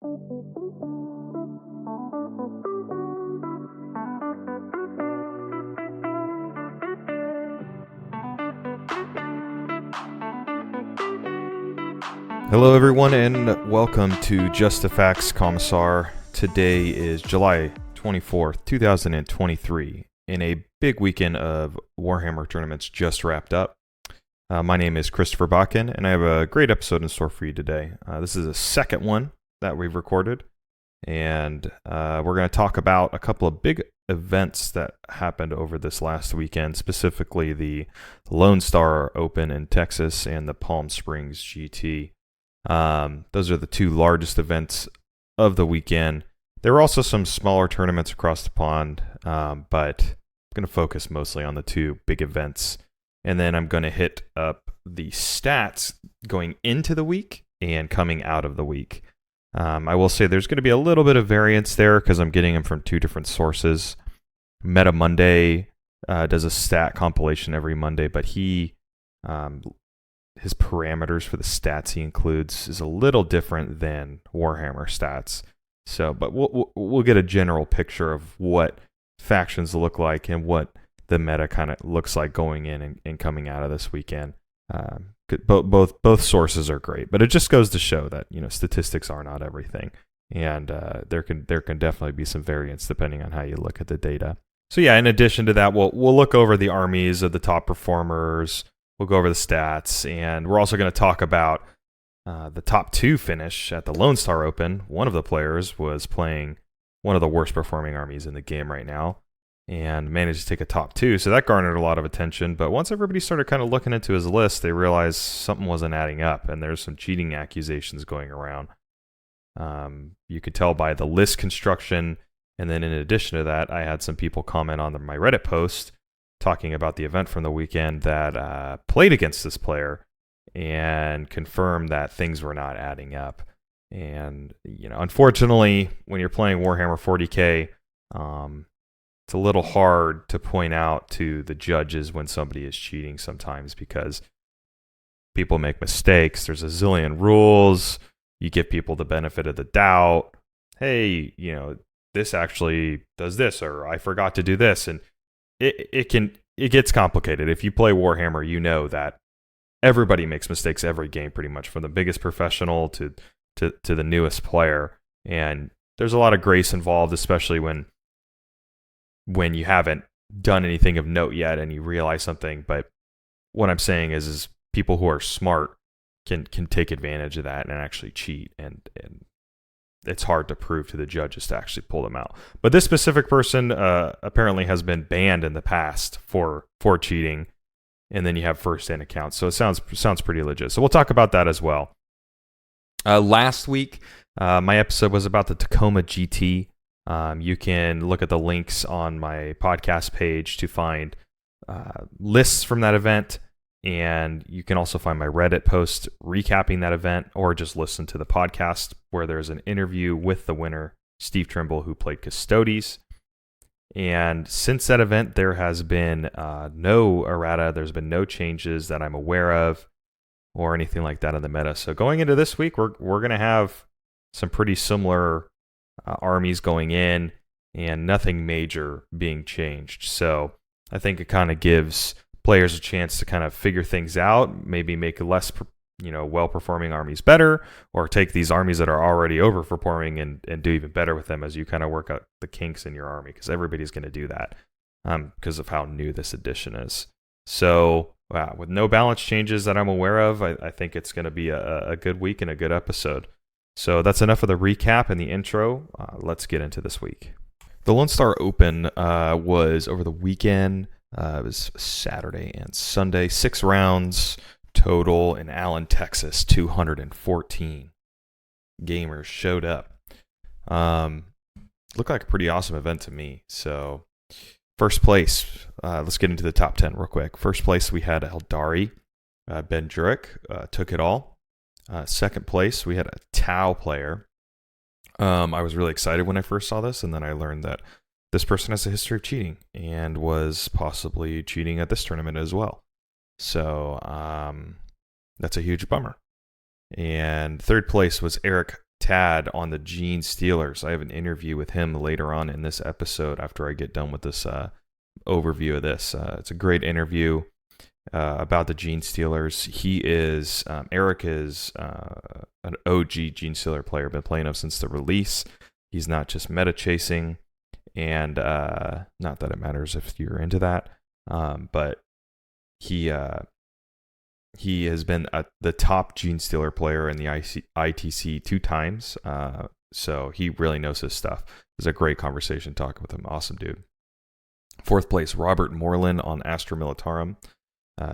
Hello everyone and welcome to Just the Facts Commissar. Today is July 24th, 2023, and a big weekend of Warhammer tournaments just wrapped up. My name is Christopher Bakken, and I have a great episode in store for you today. This is the second one that we've recorded, and we're going to talk about a couple of big events that happened over this last weekend, specifically the Lone Star Open in Texas and the Palm Springs GT. Those are the two largest events of the weekend. There were also some smaller tournaments across the pond, but I'm going to focus mostly on the two big events. And then I'm going to hit up the stats going into the week and coming out of the week. I will say there's going to be a little bit of variance there because I'm getting them from two different sources. Meta Monday does a stat compilation every Monday, but his parameters for the stats he includes is a little different than Warhammer stats. So, but we'll get a general picture of what factions look like and what the meta kind of looks like going in and coming out of this weekend. Both sources are great, but it just goes to show that statistics are not everything, and there can definitely be some variance depending on how you look at the data. So yeah, in addition to that, we'll look over the armies of the top performers. We'll go over the stats, and we're also going to talk about the top two finish at the Lone Star Open. One of the players was playing one of the worst performing armies in the game right now and managed to take a top two, so that garnered a lot of attention. But once everybody started kind of looking into his list, they realized something wasn't adding up, and there's some cheating accusations going around. You could tell by the list construction, and then in addition to that, I had some people comment on my Reddit post talking about the event from the weekend that played against this player and confirmed that things were not adding up. And, unfortunately, when you're playing Warhammer 40k, it's a little hard to point out to the judges when somebody is cheating sometimes because people make mistakes. There's a zillion rules. You give people the benefit of the doubt. Hey, this actually does this, or I forgot to do this. And it gets complicated. If you play Warhammer, you know that everybody makes mistakes every game, pretty much, from the biggest professional to the newest player. And there's a lot of grace involved, especially when you haven't done anything of note yet and you realize something. But what I'm saying is people who are smart can take advantage of that and actually cheat, and it's hard to prove to the judges to actually pull them out. But this specific person apparently has been banned in the past for cheating, and then you have first-hand accounts. So it sounds pretty legit. So we'll talk about that as well. Last week, my episode was about the Tacoma GT. You can look at the links on my podcast page to find lists from that event. And you can also find my Reddit post recapping that event, or just listen to the podcast where there's an interview with the winner, Steve Trimble, who played Custodes. And since that event, there has been no errata. There's been no changes that I'm aware of or anything like that in the meta. So going into this week, we're going to have some pretty similar armies going in and nothing major being changed. So I think it kind of gives players a chance to kind of figure things out, maybe make less well-performing armies better, or take these armies that are already overperforming and do even better with them as you kind of work out the kinks in your army, because everybody's going to do that because of how new this edition is. So with no balance changes that I'm aware of, I think it's going to be a good week and a good episode. So that's enough of the recap and the intro. Let's get into this week. The Lone Star Open was over the weekend. It was Saturday and Sunday, 6 rounds total in Allen, Texas. 214 gamers showed up. Looked like a pretty awesome event to me. So first place, let's get into the top 10 real quick. First place, we had Aeldari. Ben Jurek took it all. Second place, we had a Tau player. I was really excited when I first saw this, and then I learned that this person has a history of cheating and was possibly cheating at this tournament as well. So that's a huge bummer. And third place was Eric Tad on the Genestealers. I have an interview with him later on in this episode after I get done with this overview of this. It's a great interview about the Genestealers. He is, Eric is an OG Genestealer player, been playing him since the release. He's not just meta chasing, and not that it matters if you're into that, but he has been the top Genestealer player in the ITC 2 times, so he really knows his stuff. It was a great conversation talking with him. Awesome dude. 4th place, Robert Moreland on Astra Militarum.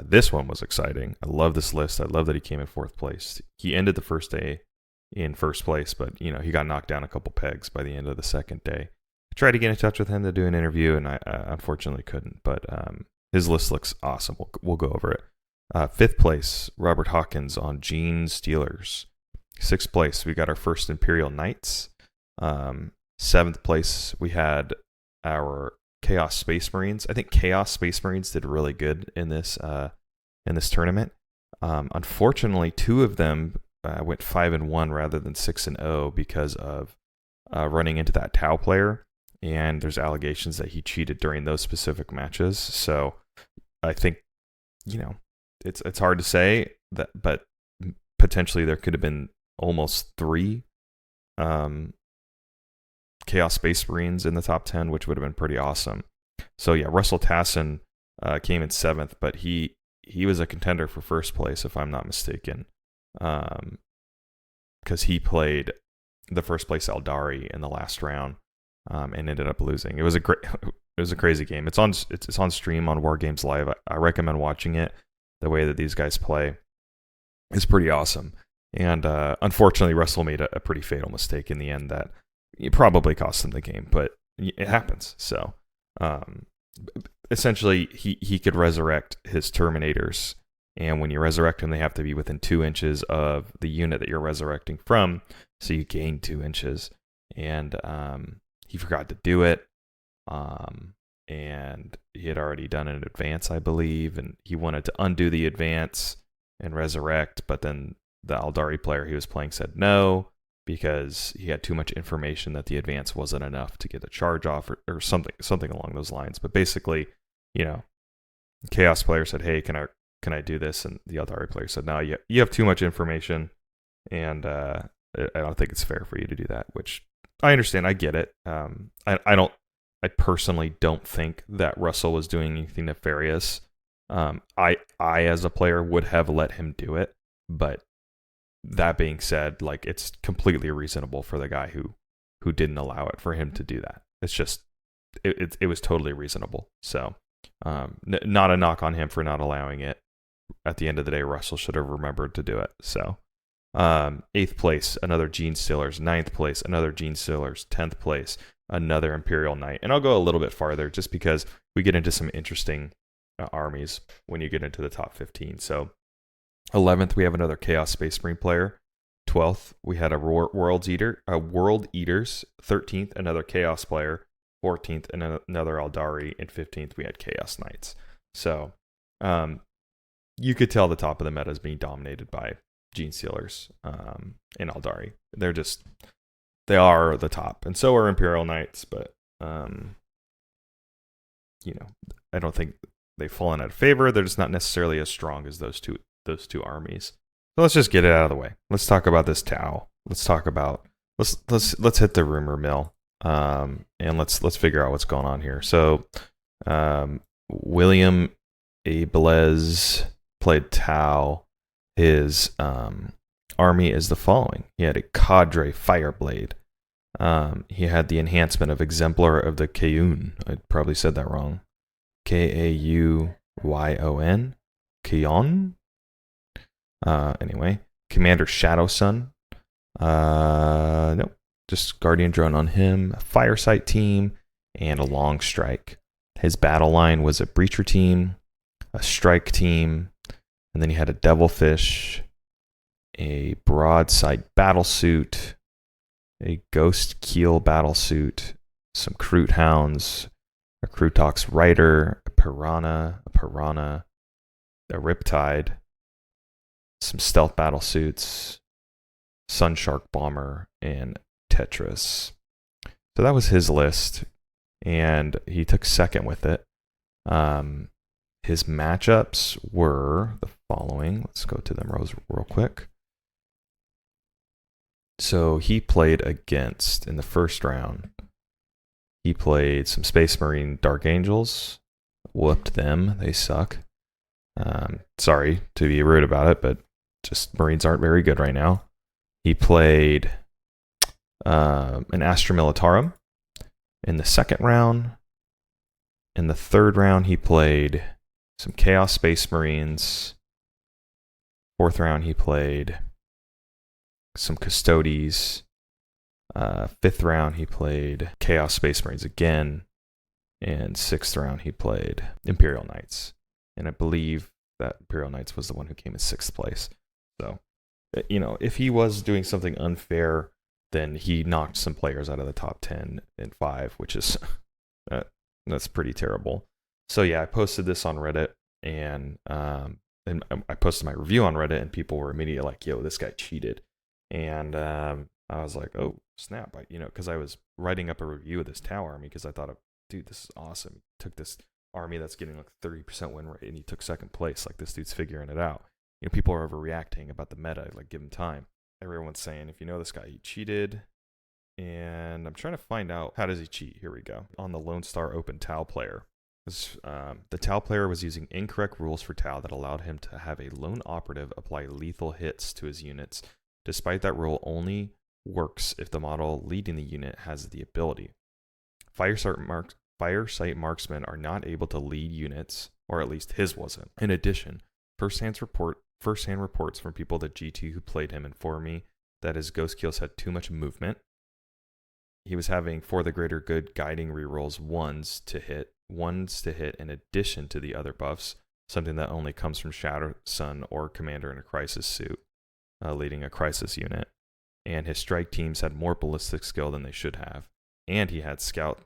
This one was exciting. I love this list. I love that he came in 4th place. He ended the first day in 1st place, but he got knocked down a couple pegs by the end of the 2nd day. I tried to get in touch with him to do an interview, and I unfortunately couldn't, but his list looks awesome. We'll go over it. 5th place, Robert Hawkins on Genestealers. 6th place, we got our first Imperial Knights. 7th place, we had our Chaos Space Marines. I think Chaos Space Marines did really good in this tournament. Unfortunately, 2 of them went 5-1 rather than 6-0 because of running into that Tau player, and there's allegations that he cheated during those specific matches. So I think it's hard to say that, but potentially there could have been almost 3 Chaos Space Marines in the top 10, which would have been pretty awesome. So yeah, Russell Tassin came in 7th, but he was a contender for 1st place, if I'm not mistaken, because he played the 1st place Aeldari in the last round and ended up losing. It was a crazy game. It's on stream on Wargames Live. I recommend watching it. The way that these guys play is pretty awesome. And unfortunately, Russell made a pretty fatal mistake in the end that it probably cost him the game, but it happens. So essentially, he could resurrect his Terminators, and when you resurrect them, they have to be within 2 inches of the unit that you're resurrecting from, so you gain 2 inches. And he forgot to do it, and he had already done an advance, I believe, and he wanted to undo the advance and resurrect, but then the Aeldari player he was playing said no, because he had too much information that the advance wasn't enough to get the charge off, or something along those lines. But basically, Chaos player said, "Hey, can I do this?" And the Aeldari player said, "No, you have too much information, and I don't think it's fair for you to do that." Which I understand. I get it. I personally don't think that Russell was doing anything nefarious. I as a player would have let him do it, but that being said, like, it's completely reasonable for the guy who didn't allow it for him to do that. It's just it was totally reasonable. So not a knock on him for not allowing it. At the end of the day, Russell should have remembered to do it. So 8th place, another Genestealers. 9th place, another Genestealers. 10th place, another Imperial Knight. And I'll go a little bit farther just because we get into some interesting armies when you get into the top 15. So 11th, we have another Chaos Space Marine player. 12th, we had a World Eaters. 13th, another Chaos player. 14th, another Aeldari. And 15th, we had Chaos Knights. So you could tell the top of the meta is being dominated by Genestealers and Aeldari. They are the top, and so are Imperial Knights, but I don't think they've fallen out of favor. They're just not necessarily as strong as those two armies. So let's just get it out of the way. Let's talk about this Tau. Let's hit the rumor mill, and let's figure out what's going on here. So William Abelez played Tau. His army is the following. He had a Cadre Fireblade. He had the enhancement of Exemplar of the Kaun. I probably said that wrong. Kauyon? Kayon? Anyway. Commander Shadow Sun. Nope. Just Guardian Drone on him. Firesight team. And a Long Strike. His battle line was a Breacher team. A Strike team. And then he had a Devilfish, a Broadside Battlesuit, a Ghost Keel Battlesuit, some Kroot Hounds, a Krutox Rider, a Piranha, a Riptide, some Stealth Battlesuits, Sunshark Bomber, and Tetris. So that was his list, and he took second with it. His matchups were the following. Let's go to them real quick. So he played against, in the first round, he played some Space Marine Dark Angels, whooped them. They suck. Sorry to be rude about it, but just Marines aren't very good right now. He played an Astra Militarum in the second round. In the third round, he played some Chaos Space Marines. Fourth round, he played some Custodes. Fifth round, he played Chaos Space Marines again. And sixth round, he played Imperial Knights. And I believe that Imperial Knights was the one who came in sixth place. So, if he was doing something unfair, then he knocked some players out of the top 10 and 5, which is that's pretty terrible. So yeah, I posted this on Reddit, and I posted my review on Reddit, and people were immediately like, "Yo, this guy cheated," and I was like, "Oh snap!" Because I was writing up a review of this Tau army because I thought, "Dude, this is awesome." He took this army that's getting like 30% win rate, and he took second place. Like, this dude's figuring it out. People are overreacting about the meta. Like, give him time. Everyone's saying, if you know this guy, he cheated. And I'm trying to find out, how does he cheat? Here we go. On the Lone Star Open Tau player. The Tau player was using incorrect rules for Tau that allowed him to have a lone operative apply lethal hits to his units. Despite that rule only works if the model leading the unit has the ability. Firesight marksmen are not able to lead units, or at least his wasn't. In addition, first-hand reports from people that GT who played him informed me that his ghost kills had too much movement. He was having for the greater good guiding rerolls ones to hit in addition to the other buffs, something that only comes from Shadow Sun or Commander in a Crisis suit, leading a Crisis unit. And his strike teams had more ballistic skill than they should have. And he had scout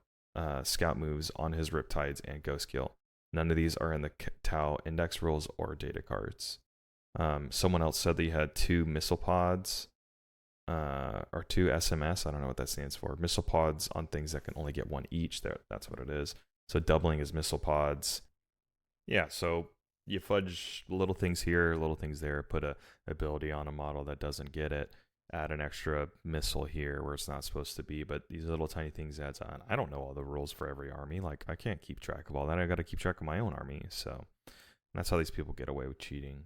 moves on his Riptides and Ghost Kill. None of these are in the Tau index rules or data cards. Someone else said that he had 2 missile pods, or 2 SMS. I don't know what that stands for. Missile pods on things that can only get 1 each. That's what it is. So doubling his missile pods. Yeah, so you fudge little things here, little things there. Put a ability on a model that doesn't get it. Add an extra missile here where it's not supposed to be, but these little tiny things adds on. I don't know all the rules for every army. Like, I can't keep track of all that. I got to keep track of my own army. So that's how these people get away with cheating.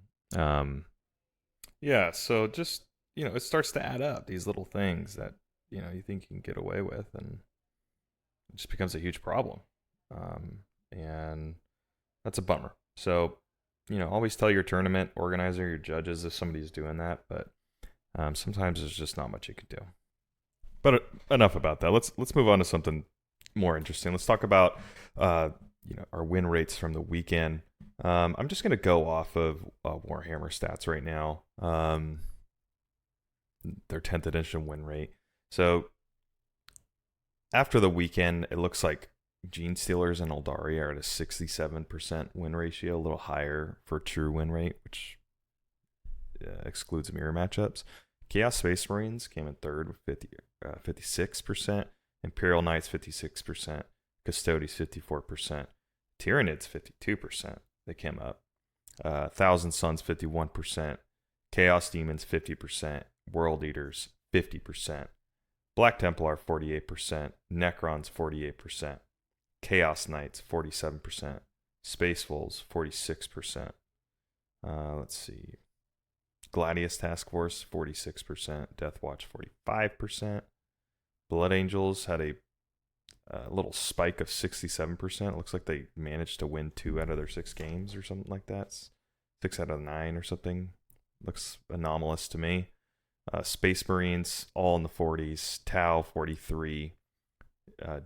Yeah, so just, it starts to add up, these little things that, you think you can get away with, and it just becomes a huge problem. And that's a bummer. So, always tell your tournament organizer, your judges, if somebody's doing that, but sometimes there's just not much you can do. But enough about that. Let's move on to something more interesting. Let's talk about our win rates from the weekend. I'm just going to go off of Warhammer stats right now. Their 10th edition win rate. So after the weekend, it looks like Genestealers and Aeldari are at a 67% win ratio, a little higher for true win rate, which excludes mirror matchups. Chaos Space Marines came in third with 56%. Imperial Knights 56%. Custodes 54%. Tyranids 52%. They came up. Thousand Suns 51%. Chaos Demons 50%. World Eaters 50%. Black Templar 48%. Necrons 48%. Chaos Knights 47%. Space Wolves 46%. Let's see. Gladius Task Force 46%. Death Watch 45%. Blood Angels had a little spike of 67%. It looks like they managed to win 2 out of their 6 games or something like that. 6 out of 9 or something. Looks anomalous to me. Space Marines all in the 40s. Tau 43.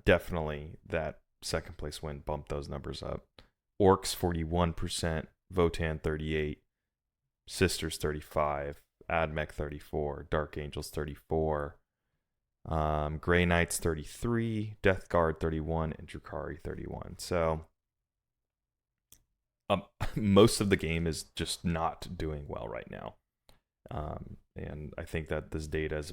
Definitely that second place win bumped those numbers up. Orcs 41%. Votan 38. Sisters 35. Admech 34. Dark Angels 34. Grey Knights 33, Death Guard 31, and Drukhari 31. So most of the game is just not doing well right now. And I think that this data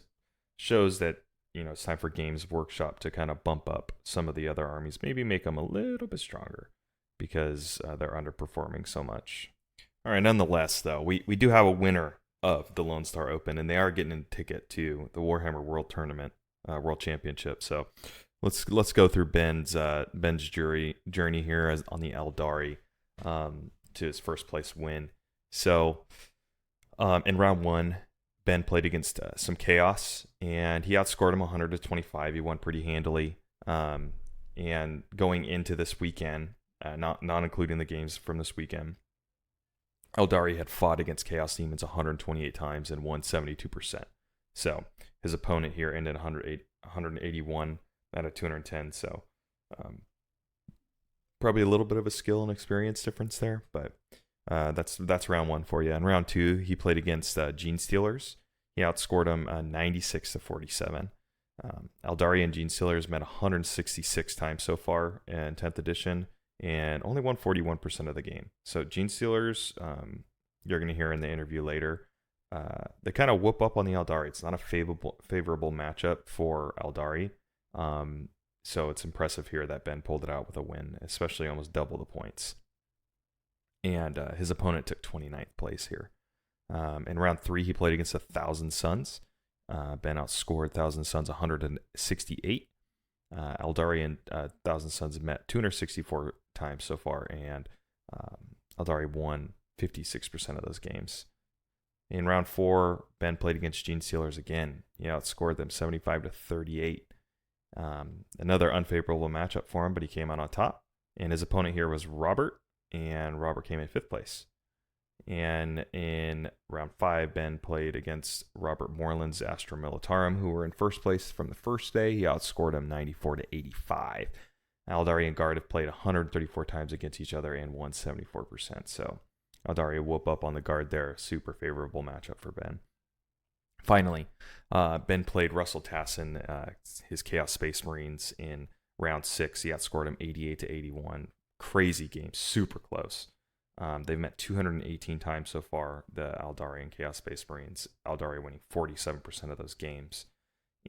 shows that, it's time for Games Workshop to kind of bump up some of the other armies, maybe make them a little bit stronger because they're underperforming so much. All right, nonetheless, though, we do have a winner of the Lone Star Open, and they are getting a ticket to the Warhammer World Tournament, World Championship. So let's go through Ben's journey here on the Aeldari to his first place win. So in round 1, Ben played against some Chaos, and he outscored him 100-25. He won pretty handily. And going into this weekend, not including the games from this weekend, Aeldari had fought against Chaos Demons 128 times and won 72%. So his opponent here ended 181 out of 210. So probably a little bit of a skill and experience difference there, but that's round 1 for you. In round 2, he played against Genestealers. He outscored him 96-47. Aeldari and Genestealers met 166 times so far in 10th edition, and only won 41% of the game. So Genestealers, you're going to hear in the interview later, they kind of whoop up on the Aeldari. It's not a favorable matchup for Aeldari. So it's impressive here that Ben pulled it out with a win, especially almost double the points. And his opponent took 29th place here. In round 3, he played against 1,000 Suns. Ben outscored 1,000 Suns 168. Aeldari and 1,000 Suns met 264 times so far, and Aeldari won 56% of those games. In round 4, Ben played against Genestealers again. He outscored them 75-38. Another unfavorable matchup for him, but he came out on top. And his opponent here was Robert, and Robert came in 5th place. And in round 5, Ben played against Robert Moreland's Astra Militarum, who were in 1st place from the first day. He outscored him 94-85. Aeldari and Guard have played 134 times against each other and won 74%. So Aeldari whoop up on the Guard there. Super favorable matchup for Ben. Finally, Ben played Russell Tassin, his Chaos Space Marines, in round 6. He outscored him 88-81. Crazy game, super close. They've met 218 times so far, the Aeldari and Chaos Space Marines. Aeldari winning 47% of those games.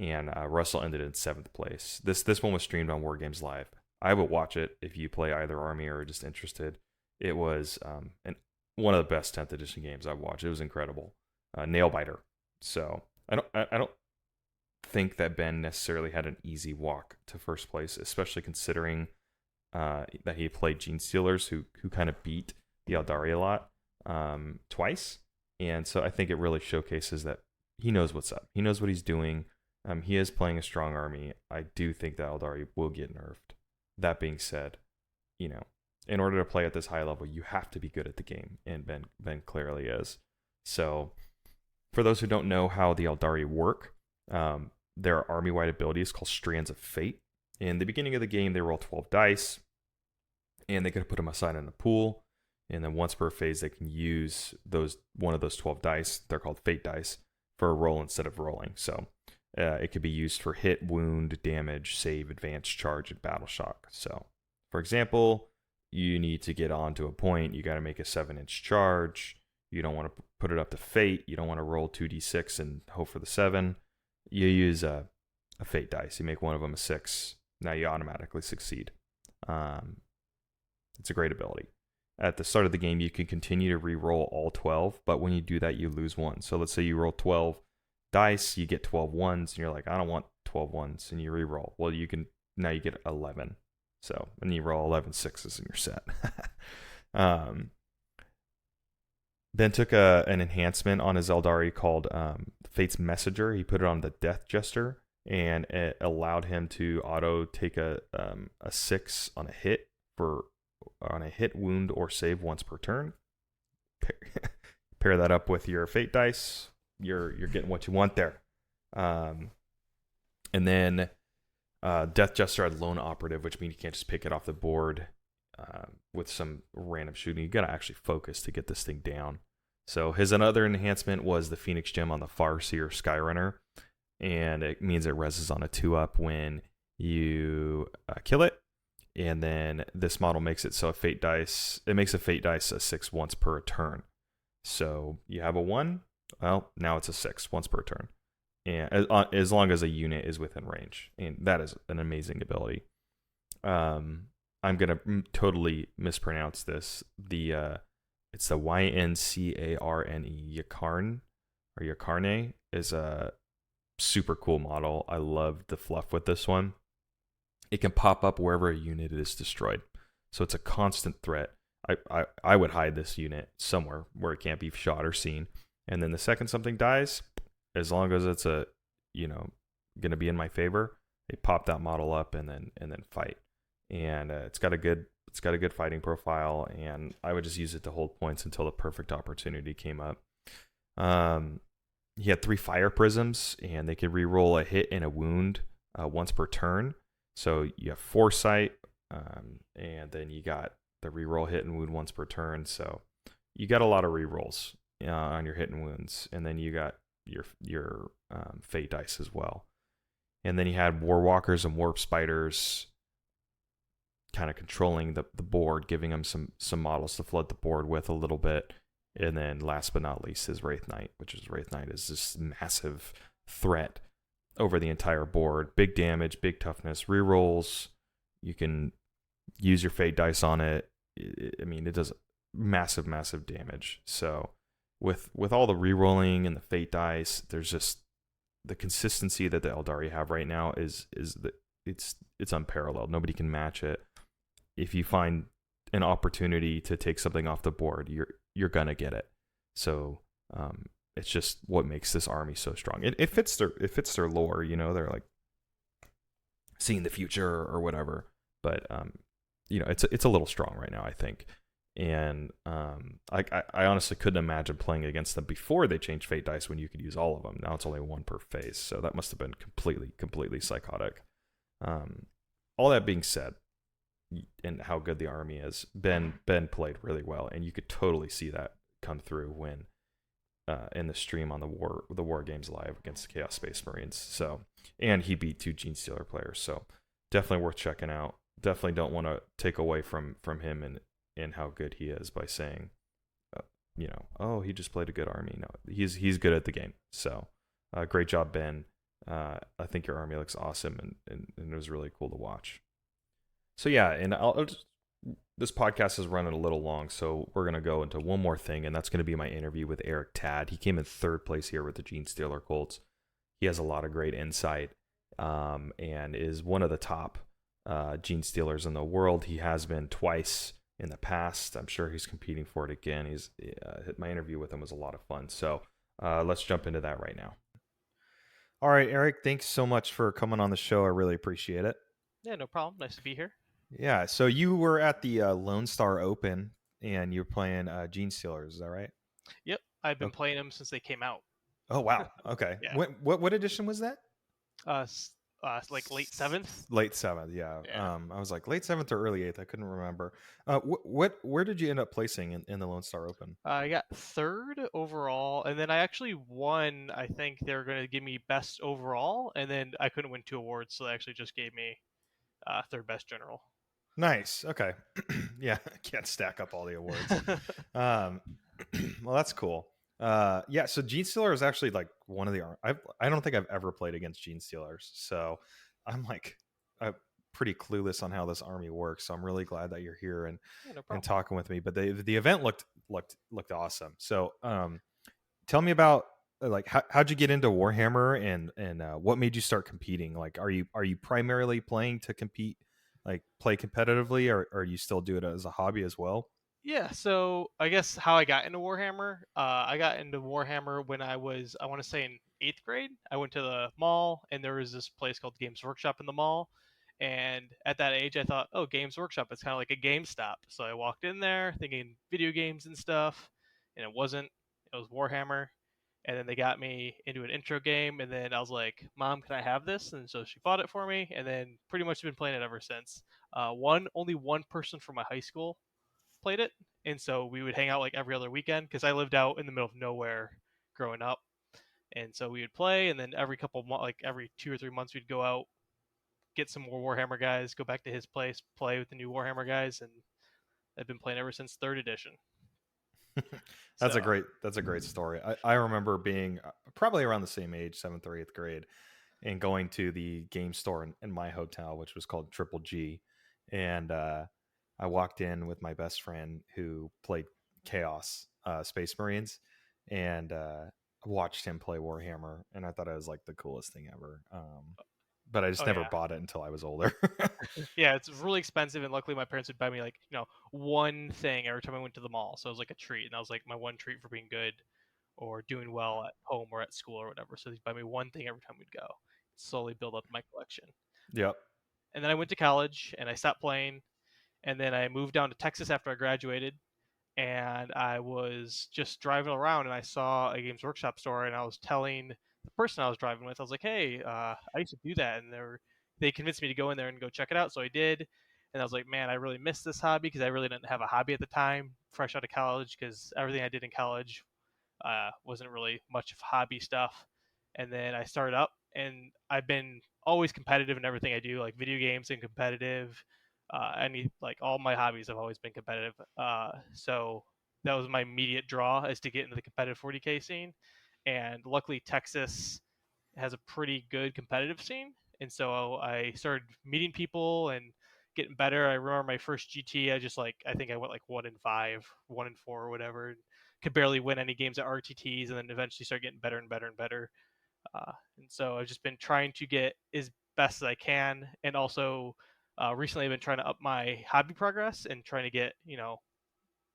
And Russell ended in 7th place. This one was streamed on Wargames Live. I would watch it if you play either army or are just interested. It was one of the best 10th edition games I've watched. It was incredible. Nail biter. So I don't think that Ben necessarily had an easy walk to 1st place, especially considering that he played Genestealers, who kind of beat the Aeldari a lot twice. And so I think it really showcases that he knows what's up. He knows what he's doing. He is playing a strong army. I do think that Aeldari will get nerfed. That being said, in order to play at this high level, you have to be good at the game, and Ben clearly is. So for those who don't know how the Aeldari work, there are army-wide abilities called Strands of Fate. In the beginning of the game, they roll 12 dice, and they could put them aside in the pool. And then once per phase, they can use one of those 12 dice. They're called Fate dice for a roll instead of rolling. So it could be used for hit, wound, damage, save, advance, charge, and battle shock. So, for example, you need to get onto a point. You got to make a 7-inch charge. You don't want to put it up to Fate. You don't want to roll 2d6 and hope for the 7. You use a Fate dice. You make one of them a 6. Now you automatically succeed. It's a great ability. At the start of the game, you can continue to re-roll all 12, but when you do that, you lose 1. So let's say you roll 12 dice, you get 12 ones, and you're like, I don't want 12 ones, and you re-roll. Well, now you get 11. So, and you roll 11 6s and you're set. Ben took an enhancement on his Aeldari called Fate's Messenger. He put it on the Death Jester, and it allowed him to auto take a 6 on a hit, wound, or save once per turn. Pair that up with your Fate dice. You're getting what you want there. And then Death Jester had Lone Operative, which means you can't just pick it off the board with some random shooting. You got to actually focus to get this thing down. So his another enhancement was the Phoenix Gem on the Farseer Skyrunner, and it means it reses on a 2-up when you kill it. And then this model makes it so it makes a Fate dice a 6 once per turn. So you have a 1, Well, now it's a 6 once per turn, and as long as a unit is within range, and that is an amazing ability. I'm gonna totally mispronounce this. It's the Yncarne. Yakarn or Yakarne is a super cool model. I love the fluff with this one. It can pop up wherever a unit is destroyed, so it's a constant threat. I would hide this unit somewhere where it can't be shot or seen, and then the second something dies, as long as it's going to be in my favor, they pop that model up and then fight. And it's got a good fighting profile, and I would just use it to hold points until the perfect opportunity came up. He had 3 fire prisms, and they could reroll a hit and a wound once per turn. So you have foresight, and then you got the reroll hit and wound once per turn. So you got a lot of rerolls on your hit and wounds, and then you got your fate dice as well. And then you had Warwalkers and Warp Spiders, kind of controlling the board, giving them some models to flood the board with a little bit. And then last but not least is Wraith Knight, Wraith Knight is this massive threat over the entire board. Big damage, big toughness, rerolls. You can use your fate dice on it. It does massive, massive damage. So with all the rerolling and the fate dice, there's just the consistency that the Aeldari have right now is it's unparalleled. Nobody can match it. If you find an opportunity to take something off the board, you're gonna get it. So it's just what makes this army so strong. It fits their lore. They're like seeing the future or whatever. But it's a little strong right now, I think. And I honestly couldn't imagine playing against them before they changed fate dice when you could use all of them. Now it's only 1 per phase, so that must have been completely psychotic. All that being said, and how good the army is, Ben played really well, and you could totally see that come through when in the stream on the War Games Live against the Chaos Space Marines. So, and he beat 2 Genestealer players, so definitely worth checking out. Definitely don't want to take away from him and how good he is by saying, oh, he just played a good army. No, he's good at the game. So, great job, Ben. I think your army looks awesome, and it was really cool to watch. So yeah, and this podcast is running a little long, so we're gonna go into one more thing, and that's gonna be my interview with Eric Tad. He came in 3rd place here with the Genestealer Colts. He has a lot of great insight, and is one of the top Genestealers in the world. He has been twice in the past. I'm sure he's competing for it again. My interview with him was a lot of fun. So let's jump into that right now. All right, Eric, thanks so much for coming on the show. I really appreciate it. Yeah, no problem. Nice to be here. Yeah, so you were at the Lone Star Open, and you're playing Genestealers, is that right? Yep, I've been playing them since they came out. Oh wow, okay. Yeah. What edition was that? Like late 7th. Late 7th, yeah. I was like late 7th or early 8th. I couldn't remember. Where did you end up placing in the Lone Star Open? I got 3rd overall, and then I actually won. I think they were going to give me best overall, and then I couldn't win 2 awards, so they actually just gave me 3rd best general. Nice. Okay. Yeah, I can't stack up all the awards. Well, that's cool. Yeah, so Genestealer is actually like one of the I don't think I've ever played against Genestealers, so I'm pretty clueless on how this army works. So I'm really glad that you're here and talking with me. But the event looked awesome. So tell me about like how'd you get into Warhammer and what made you start competing? Like, are you primarily playing to compete, like play competitively, or you still do it as a hobby as well? Yeah, so I guess how I got into Warhammer, I got into Warhammer when I was, I want to say in 8th grade. I went to the mall, and there was this place called Games Workshop in the mall. And at that age, I thought, oh, Games Workshop, it's kind of like a GameStop. So I walked in there thinking video games and stuff, and it wasn't. It was Warhammer. And then they got me into an intro game, and then I was like, Mom, can I have this? And so she bought it for me, and then pretty much been playing it ever since. Only one person from my high school played it, and so we would hang out like every other weekend because I lived out in the middle of nowhere growing up, and so we would play, and then every 2 or 3 months we'd go out, get some more Warhammer guys, go back to his place, play with the new Warhammer guys, and I've been playing ever since 3rd edition. That's a So great story. I remember being probably around the same age, 7th or 8th grade, and going to the game store in my hotel, which was called Triple G. And I walked in with my best friend who played Chaos Space Marines, and watched him play Warhammer, and I thought it was like the coolest thing ever. But I just oh never yeah. bought it until I was older. Yeah, it's really expensive, and luckily my parents would buy me like one thing every time I went to the mall. So it was like a treat, and that was like my one treat for being good or doing well at home or at school or whatever. So they'd buy me one thing every time we'd go. Slowly build up my collection. Yep. And then I went to college and I stopped playing. And then I moved down to Texas after I graduated. And I was just driving around and I saw a Games Workshop store and I was telling the person I was driving with, I was like, hey, I used to do that. And they convinced me to go in there and go check it out. So I did. And I was like, man, I really miss this hobby because I really didn't have a hobby at the time, fresh out of college, because everything I did in college wasn't really much of hobby stuff. And then I started up, and I've been always competitive in everything I do, like video games and competitive. Any like all my hobbies have always been competitive. So that was my immediate draw is to get into the competitive 40k scene. And luckily, Texas has a pretty good competitive scene, and so I started meeting people and getting better. I remember my first GT. I think I went like 1-5, 1-4, or whatever. And could barely win any games at RTTs, and then eventually started getting better and better and better. And so I've just been trying to get as best as I can, and also recently I've been trying to up my hobby progress and trying to get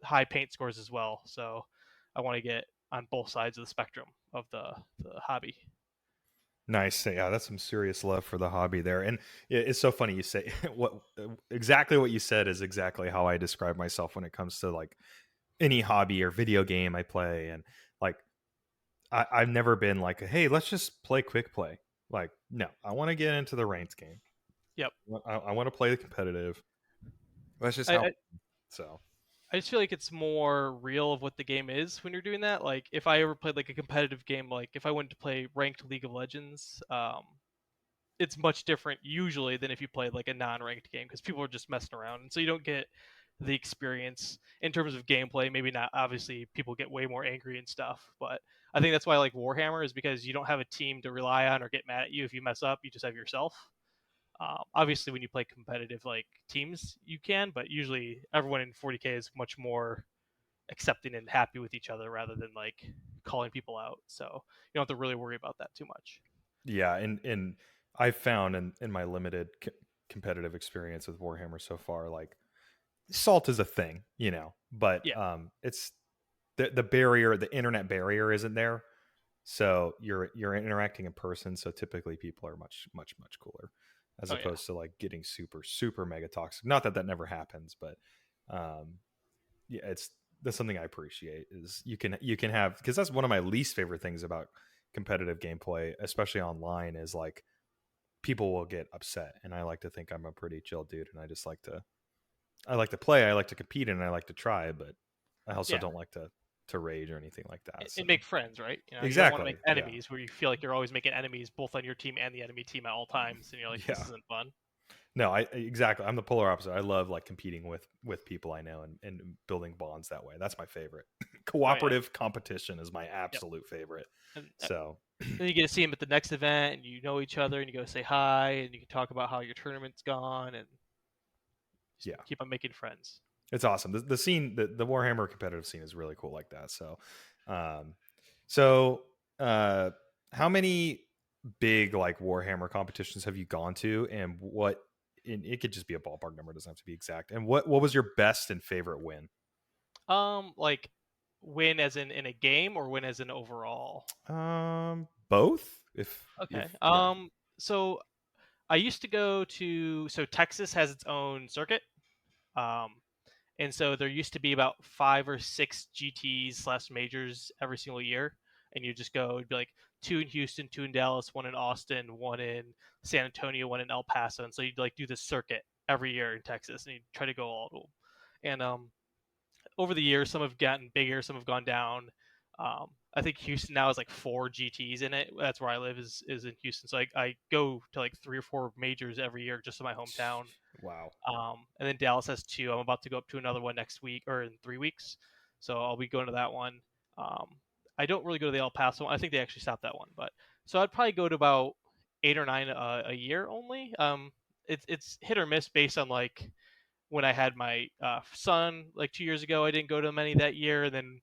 high paint scores as well. So I want to get on both sides of the spectrum of the hobby. Nice. Yeah, that's some serious love for the hobby there. And it's so funny you say what exactly what you said is exactly how I describe myself when it comes to like any hobby or video game I play. And like I've never been like, hey, let's just play quick play. Like, no, I want to get into the ranked game. Yep. I want to play the competitive. That's just I, how. I So I just feel like it's more real of what the game is when you're doing that. Like if I ever played like a competitive game, like if I went to play ranked League of Legends, it's much different usually than if you played like a non-ranked game because people are just messing around, and so you don't get the experience in terms of gameplay. Maybe not. Obviously, people get way more angry and stuff, but I think that's why I like Warhammer is because you don't have a team to rely on or get mad at you if you mess up. You just have yourself. Obviously, when you play competitive like teams, you can, but usually everyone in 40k is much more accepting and happy with each other rather than like calling people out. So you don't have to really worry about that too much. yeah, and I've found in my limited competitive experience with Warhammer so far, like salt is a thing, but Yeah. it's the barrier, the internet barrier isn't there. So you're interacting in person. So typically people are much cooler as Oh yeah. opposed to like getting super mega toxic. Not that that never happens, but um, yeah, that's something I appreciate is you can have because that's one of my least favorite things about competitive gameplay, especially online, is like people will get upset, and I like to think I'm a pretty chill dude, and I like to play, I like to compete, and I like to try, but I also Yeah. don't like to rage or anything like that. And So make friends, right? You don't want to make exactly, yeah, enemies where you feel like you're always making enemies both on your team and the enemy team at all times, and you're like, this yeah. isn't fun. No, I exactly. I'm the polar opposite. I love like competing with people I know and building bonds that way. That's my favorite. Oh yeah. Cooperative competition is my Yep. absolute favorite. And So then you get to see him at the next event, and you know each other, and you go say hi, and you can talk about how your tournament's gone, and just yeah, keep on making friends. it's awesome. The scene, the Warhammer competitive scene is really cool like that. Um, so uh, how many big like Warhammer competitions have you gone to, and what? And it could just be a ballpark number; it doesn't have to be exact. And what was your best and favorite win? Like win as in a game or win as in overall. Both. Okay. If yeah. So I used to go to Texas has its own circuit. Um, and so there used to be about 5 or 6 GTs slash majors every single year, and you just go. It'd be like 2 in Houston, 2 in Dallas, 1 in Austin, 1 in San Antonio, 1 in El Paso, and so you'd like do this circuit every year in Texas, and you try to go all of them. And over the years, some have gotten bigger, some have gone down. I think Houston now has like 4 GTs in it. That's where I live is in Houston. So I go to like 3 or 4 majors every year just in my hometown. Wow. And then Dallas has 2. I'm about to go up to another one next week or in 3 weeks. So I'll be going to that one. I don't really go to the El Paso one. I think they actually stopped that one, but so I'd probably go to about 8 or 9 a year only. It's hit or miss based on like when I had my son like 2 years ago. I didn't go to many that year, and then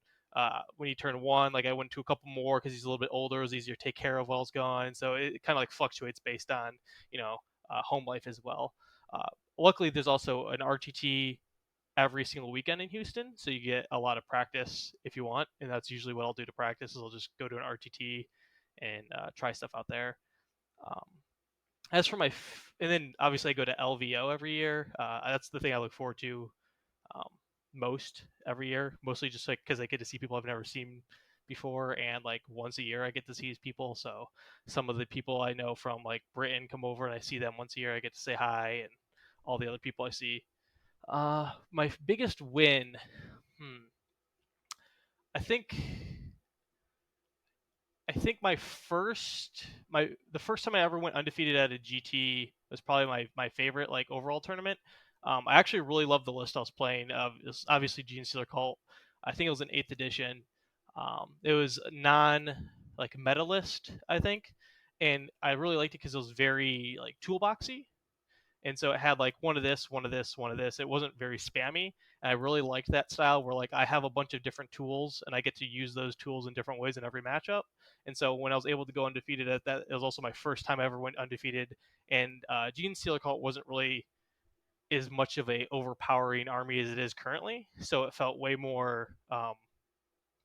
when he turned one, like I went to a couple more because he's a little bit older. It was easier to take care of while he's gone, and so it kind of like fluctuates based on you know home life as well. Uh, Luckily, there's also an RTT every single weekend in Houston, so you get a lot of practice if you want, and that's usually what I'll do to practice. Is I'll just go to an RTT and try stuff out there. Um, as for and then obviously I go to LVO every year. That's the thing I look forward to um, most every year, mostly just like because I get to see people I've never seen before, and like once a year I get to see these people. So some of the people I know from like Britain come over, and I see them once a year. I get to say hi, and all the other people I see. My biggest win, hmm, I think the first time I ever went undefeated at a GT was probably my favorite like overall tournament. I actually really loved the list I was playing. It was obviously Genestealer Cult. I think it was an 8th edition. It was non like meta list, I think, and I really liked it because it was very like toolboxy, and so it had like one of this, one of this, one of this. It wasn't very spammy, and I really liked that style where like I have a bunch of different tools and I get to use those tools in different ways in every matchup. And so when I was able to go undefeated at that, it was also my first time I ever went undefeated. And Genestealer Cult wasn't really as much of a overpowering army as it is currently, so it felt way more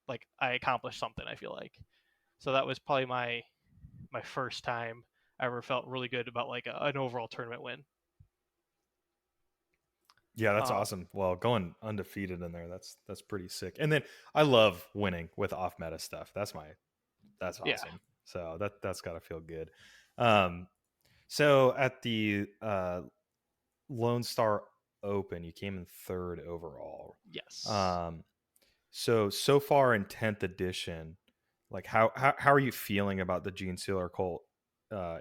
like I accomplished something. I feel like so that was probably my first time I ever felt really good about like an overall tournament win. Yeah, that's Um, awesome. Well, going undefeated in there, that's pretty sick. And then I love winning with off meta stuff. That's yeah. awesome. So that's got to feel good. Um, so at the Lone Star Open, you came in third overall. Yes. Um, so far in 10th edition, like how are you feeling about the Gene Sealer cult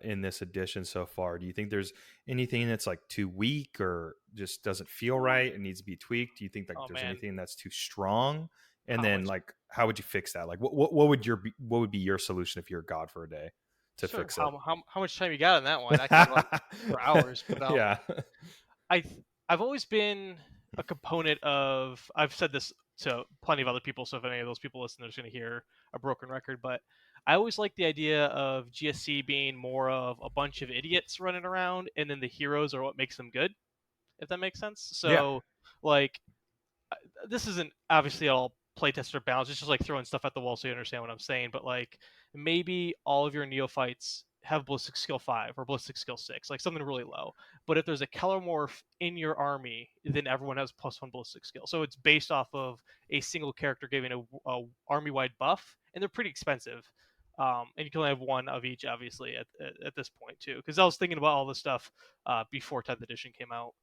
in this edition so far? Do you think there's anything that's like too weak or just doesn't feel right and needs to be tweaked? Do you think like Oh there's man, anything that's too strong? And how then much? like how would you fix that? Like what would be your solution if you're God for a day to Sure. fix it? How much time you got on that one? I can talk about for hours, but Yeah. I I've always been a component of. I've said this to plenty of other people, so if any of those people listen, they're just going to hear a broken record. But I always like the idea of GSC being more of a bunch of idiots running around, and then the heroes are what makes them good. If that makes sense. Yeah. So like this isn't obviously all playtest or balance. It's just like throwing stuff at the wall so you understand what I'm saying. But like maybe all of your neophytes have ballistic skill 5 or ballistic skill 6, like something really low. But if there's a Kellermorph in your army, then everyone has +1 ballistic skill. So it's based off of a single character giving a army wide buff, and they're pretty expensive. And you can only have one of each, obviously, at this point too. Because I was thinking about all this stuff before 10th edition came out.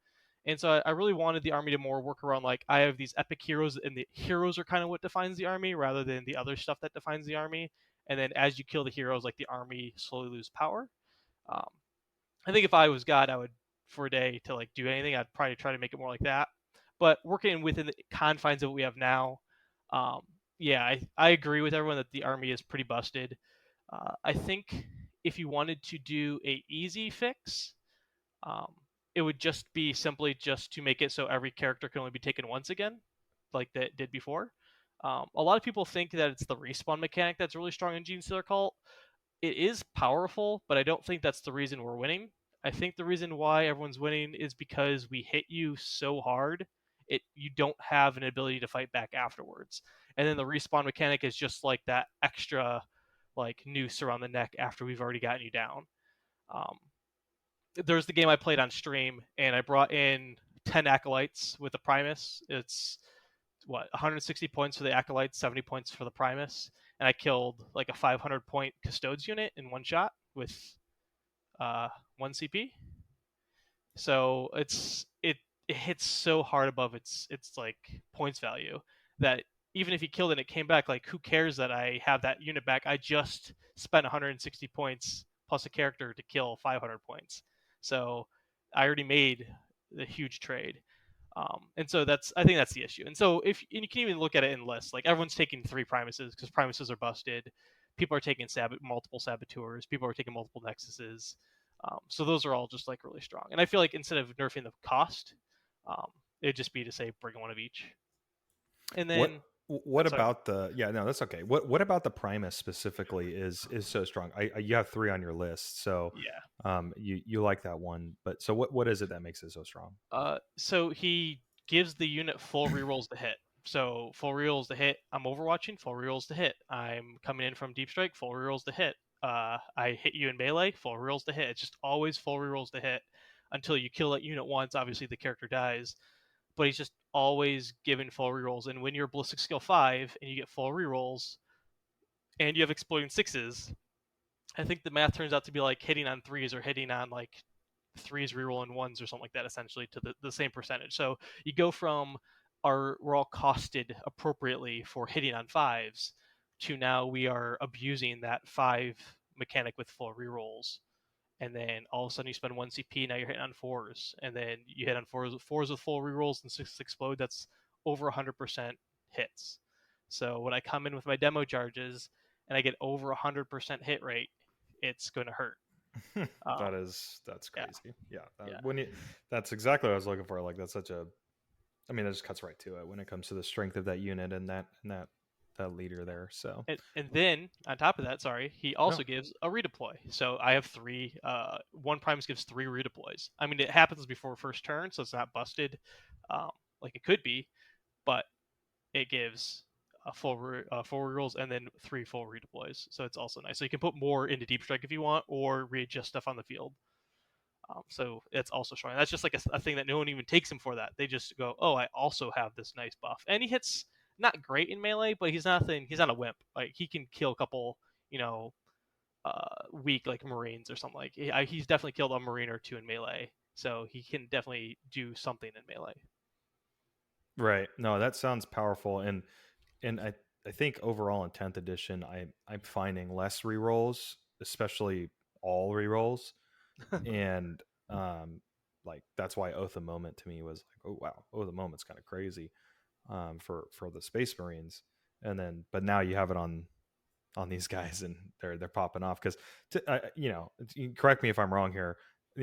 And so I really wanted the army to more work around like I have these epic heroes, and the heroes are kind of what defines the army rather than the other stuff that defines the army. And then as you kill the heroes, like the army slowly lose power. Um, I think if I was God, I would for a day to like do anything, I'd probably try to make it more like that. But working within the confines of what we have now, um, yeah, I agree with everyone that the army is pretty busted. I think if you wanted to do a easy fix, um, it would just be simply just to make it so every character can only be taken once again, like that did before. A lot of people think that it's the respawn mechanic that's really strong in Genestealer Cult. It is powerful, but I don't think that's the reason we're winning. I think the reason why everyone's winning is because we hit you so hard, you don't have an ability to fight back afterwards. And then the respawn mechanic is just like that extra like noose around the neck after we've already gotten you down. Um, there's the game I played on stream, and I brought in 10 acolytes with the Primus. It's what 160 points for the acolytes, 70 points for the Primus, and I killed like a 500 point custodes unit in one shot with uh, one CP. So it hits so hard above its like points value that even if he killed it and it came back, like who cares that I have that unit back? I just spent 160 points plus a character to kill 500 points. So I already made the huge trade. And so I think that's the issue. And so and you can even look at it in lists, like everyone's taking 3 Primuses because Primuses are busted. People are taking multiple Saboteurs. People are taking multiple Nexuses. So those are all just like really strong. And I feel like instead of nerfing the cost, it'd just be to say bring one of each. And then What sorry. about the yeah, no, that's okay. What about the Primus specifically is so strong? You have 3 on your list, so Yeah. you like that one, but so what is it that makes it so strong? So he gives the unit full rerolls to hit. So full rerolls to hit. I'm overwatching. Full rerolls to hit. I'm coming in from deep strike. Full rerolls to hit. I hit you in melee. Full rerolls to hit. It's just always full rerolls to hit until you kill that unit once. Obviously, the character dies, but he's just always giving full rerolls. And when you're ballistic skill 5 and you get full rerolls and you have exploding 6s, I think the math turns out to be like hitting on 3s or hitting on like 3s rerolling 1s or something like that, essentially to the same percentage. So you go from we're all costed appropriately for hitting on 5s to now we are abusing that 5 mechanic with full rerolls. And then all of a sudden you spend 1 CP, now you're hitting on 4s. And then you hit on 4s with full rerolls and 6s explode. That's over 100% hits. So when I come in with my demo charges and I get over 100% hit rate, it's going to hurt. Um, That's yeah, crazy. Yeah, yeah. that's exactly what I was looking for. Like that's such a, I mean, that just cuts right to it when it comes to the strength of that unit and that leader there. So And then on top of that, sorry, he no, also gives a redeploy. So I have 3. One Primus gives 3 redeploys. I mean, it happens before first turn, so it's not busted um, like it could be, but it gives a full rerolls and then 3 full redeploys. So it's also nice. So you can put more into deep strike if you want, or readjust stuff on the field. So it's also strong. That's just like a thing that no one even takes him for that. They just go, oh, I also have this nice buff, and he hits not great in melee, but he's nothing. He's not a wimp. Like he can kill a couple, weak like Marines or something. Like he's definitely killed a Marine or 2 in melee, so he can definitely do something in melee. right? No, that sounds powerful, and I think overall in 10th edition, I'm finding less rerolls, especially all rerolls, and like that's why Oath of Moment to me was like, oh wow, Oath of Moment's kind of crazy for the Space Marines, and then but now you have it on these guys and they're popping off because correct me if I'm wrong here.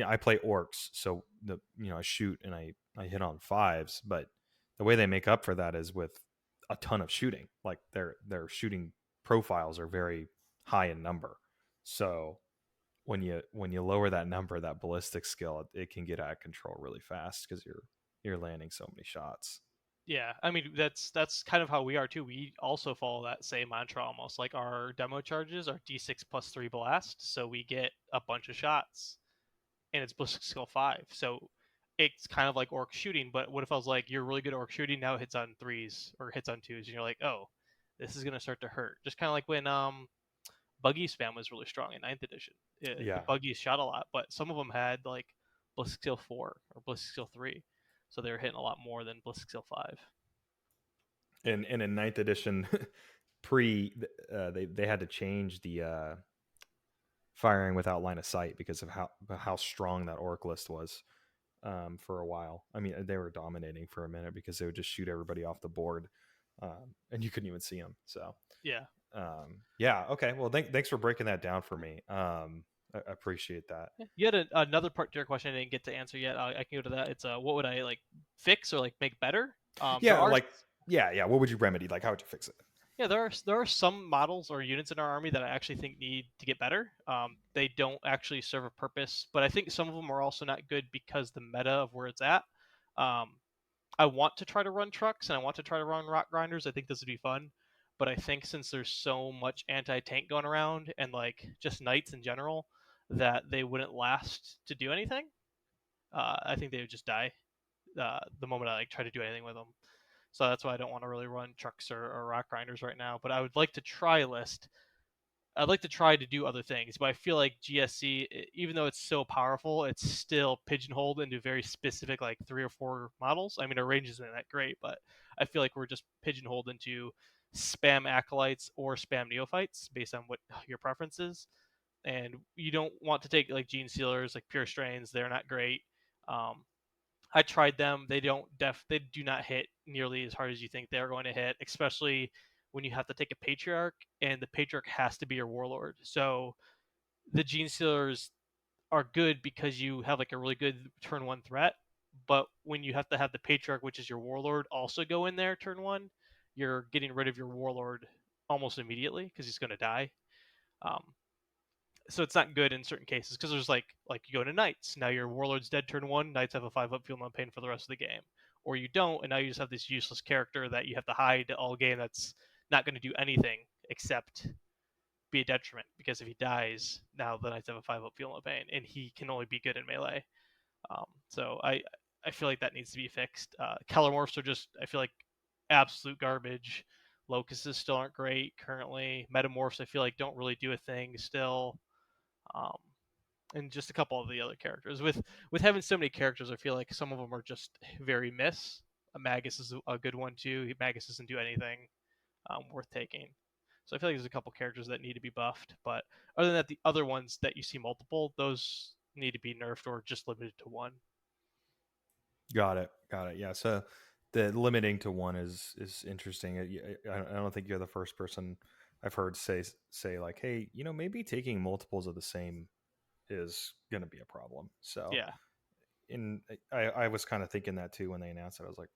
I play orcs, so I shoot and I hit on 5s, but the way they make up for that is with a ton of shooting. Like their shooting profiles are very high in number, so when you lower that number, that ballistic skill, it can get out of control really fast because you're landing so many shots. Yeah, I mean that's kind of how we are too. We also follow that same mantra almost. Like our demo charges are D6 plus 3 blast, so we get a bunch of shots, and it's ballistic skill 5. So it's kind of like orc shooting. But what if I was like, you're really good at orc shooting, now it hits on 3s or hits on 2s, and you're like, oh, this is gonna start to hurt. Just kind of like when buggy spam was really strong in ninth edition. The Yeah, buggies shot a lot, but some of them had like ballistic skill 4 or ballistic skill 3, so they were hitting a lot more than ballistic skill 5. and in ninth edition, pre they had to change the firing without line of sight because of how strong that orc list was for a while. I mean, they were dominating for a minute because they would just shoot everybody off the board, and you couldn't even see them. So Yeah. yeah, okay. Well, thanks for breaking that down for me. I appreciate that. Yeah. You had another part to your question I didn't get to answer yet. I can go to that. It's what would I like fix or like make better? There Yeah, are like yeah. What would you remedy? Like, how would you fix it? Yeah, there are some models or units in our army that I actually think need to get better. They don't actually serve a purpose, but I think some of them are also not good because the meta of where it's at. Um, I want to try to run trucks and I want to try to run rock grinders. I think this would be fun, but I think since there's so much anti-tank going around and like just knights in general, that they wouldn't last to do anything. I think they would just die the moment I like try to do anything with them. So that's why I don't want to really run trucks or rock grinders right now. But I would like to try list. I'd like to try to do other things, but I feel like GSC, even though it's so powerful, it's still pigeonholed into very specific, like 3 or 4 models. I mean, our range isn't that great, but I feel like we're just pigeonholed into spam acolytes or spam neophytes based on what your preference is. And you don't want to take like Genestealers, like pure strains. They're not great. Um, I tried them. They do not hit nearly as hard as you think they're going to hit, especially when you have to take a patriarch, and the patriarch has to be your warlord. So the Genestealers are good because you have like a really good turn one threat, but when you have to have the patriarch, which is your warlord, also go in there turn one, you're getting rid of your warlord almost immediately because he's going to die. Um, so it's not good in certain cases because there's like you go to knights, now your warlord's dead turn one, knights have a 5-up feel no pain for the rest of the game, or you don't, and now you just have this useless character that you have to hide all game that's not going to do anything except be a detriment, because if he dies, now the knights have a 5-up feel no pain, and he can only be good in melee. So I feel like that needs to be fixed. Kellermorphs are just, I feel like, absolute garbage. Locusts still aren't great currently. Metamorphs I feel like don't really do a thing still. Um, and just a couple of the other characters. With having so many characters, I feel like some of them are just very miss. A Magus is a good one too. Magus doesn't do anything worth taking. So I feel like there's a couple characters that need to be buffed, but other than that, the other ones that you see multiple, those need to be nerfed or just limited to one. Got it. Got it. Yeah. So the limiting to one is interesting. I don't think you're the first person I've heard say like, hey, maybe taking multiples of the same is going to be a problem. So, Yeah, in I was kind of thinking that too when they announced it. I was like,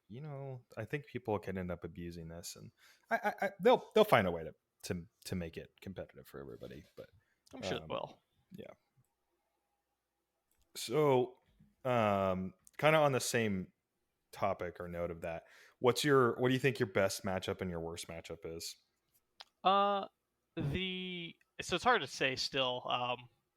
I think people can end up abusing this, and they'll find a way to make it competitive for everybody. But I'm sure they will. yeah. So, kind of on the same topic or note of that, what do you think your best matchup and your worst matchup is? Uh, the so it's hard to say still,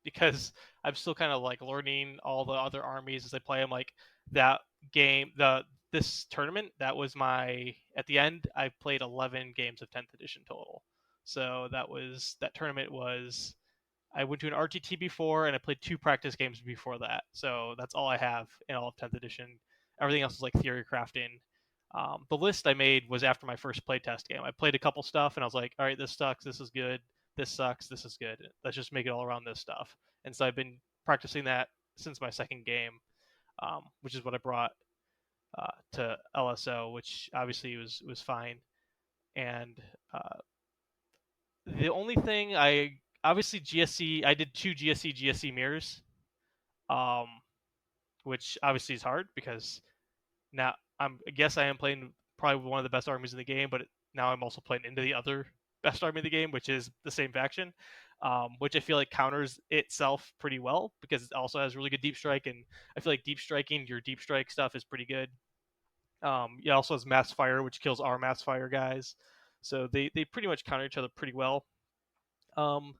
because I'm still kind of like learning all the other armies as I play them. Like that game, the this tournament, that was my at the end. I played 11 games of 10th edition total. So that tournament was I went to an RTT before, and I played 2 practice games before that. So that's all I have in all of 10th edition. Everything else is like theory crafting. The list I made was after my first playtest game. I played a couple stuff, and I was like, all right, this sucks, this is good, this sucks, this is good. Let's just make it all around this stuff. And so I've been practicing that since my second game, which is what I brought to LSO, which obviously was fine. And the only thing I obviously GSC, I did 2 GSC mirrors, um, which obviously is hard because now I guess I am playing probably one of the best armies in the game, but now I'm also playing into the other best army in the game, which is the same faction, which I feel like counters itself pretty well because it also has really good deep strike, and I feel like deep striking your deep strike stuff is pretty good. It also has mass fire, which kills our mass fire guys, so they pretty much counter each other pretty well. Um,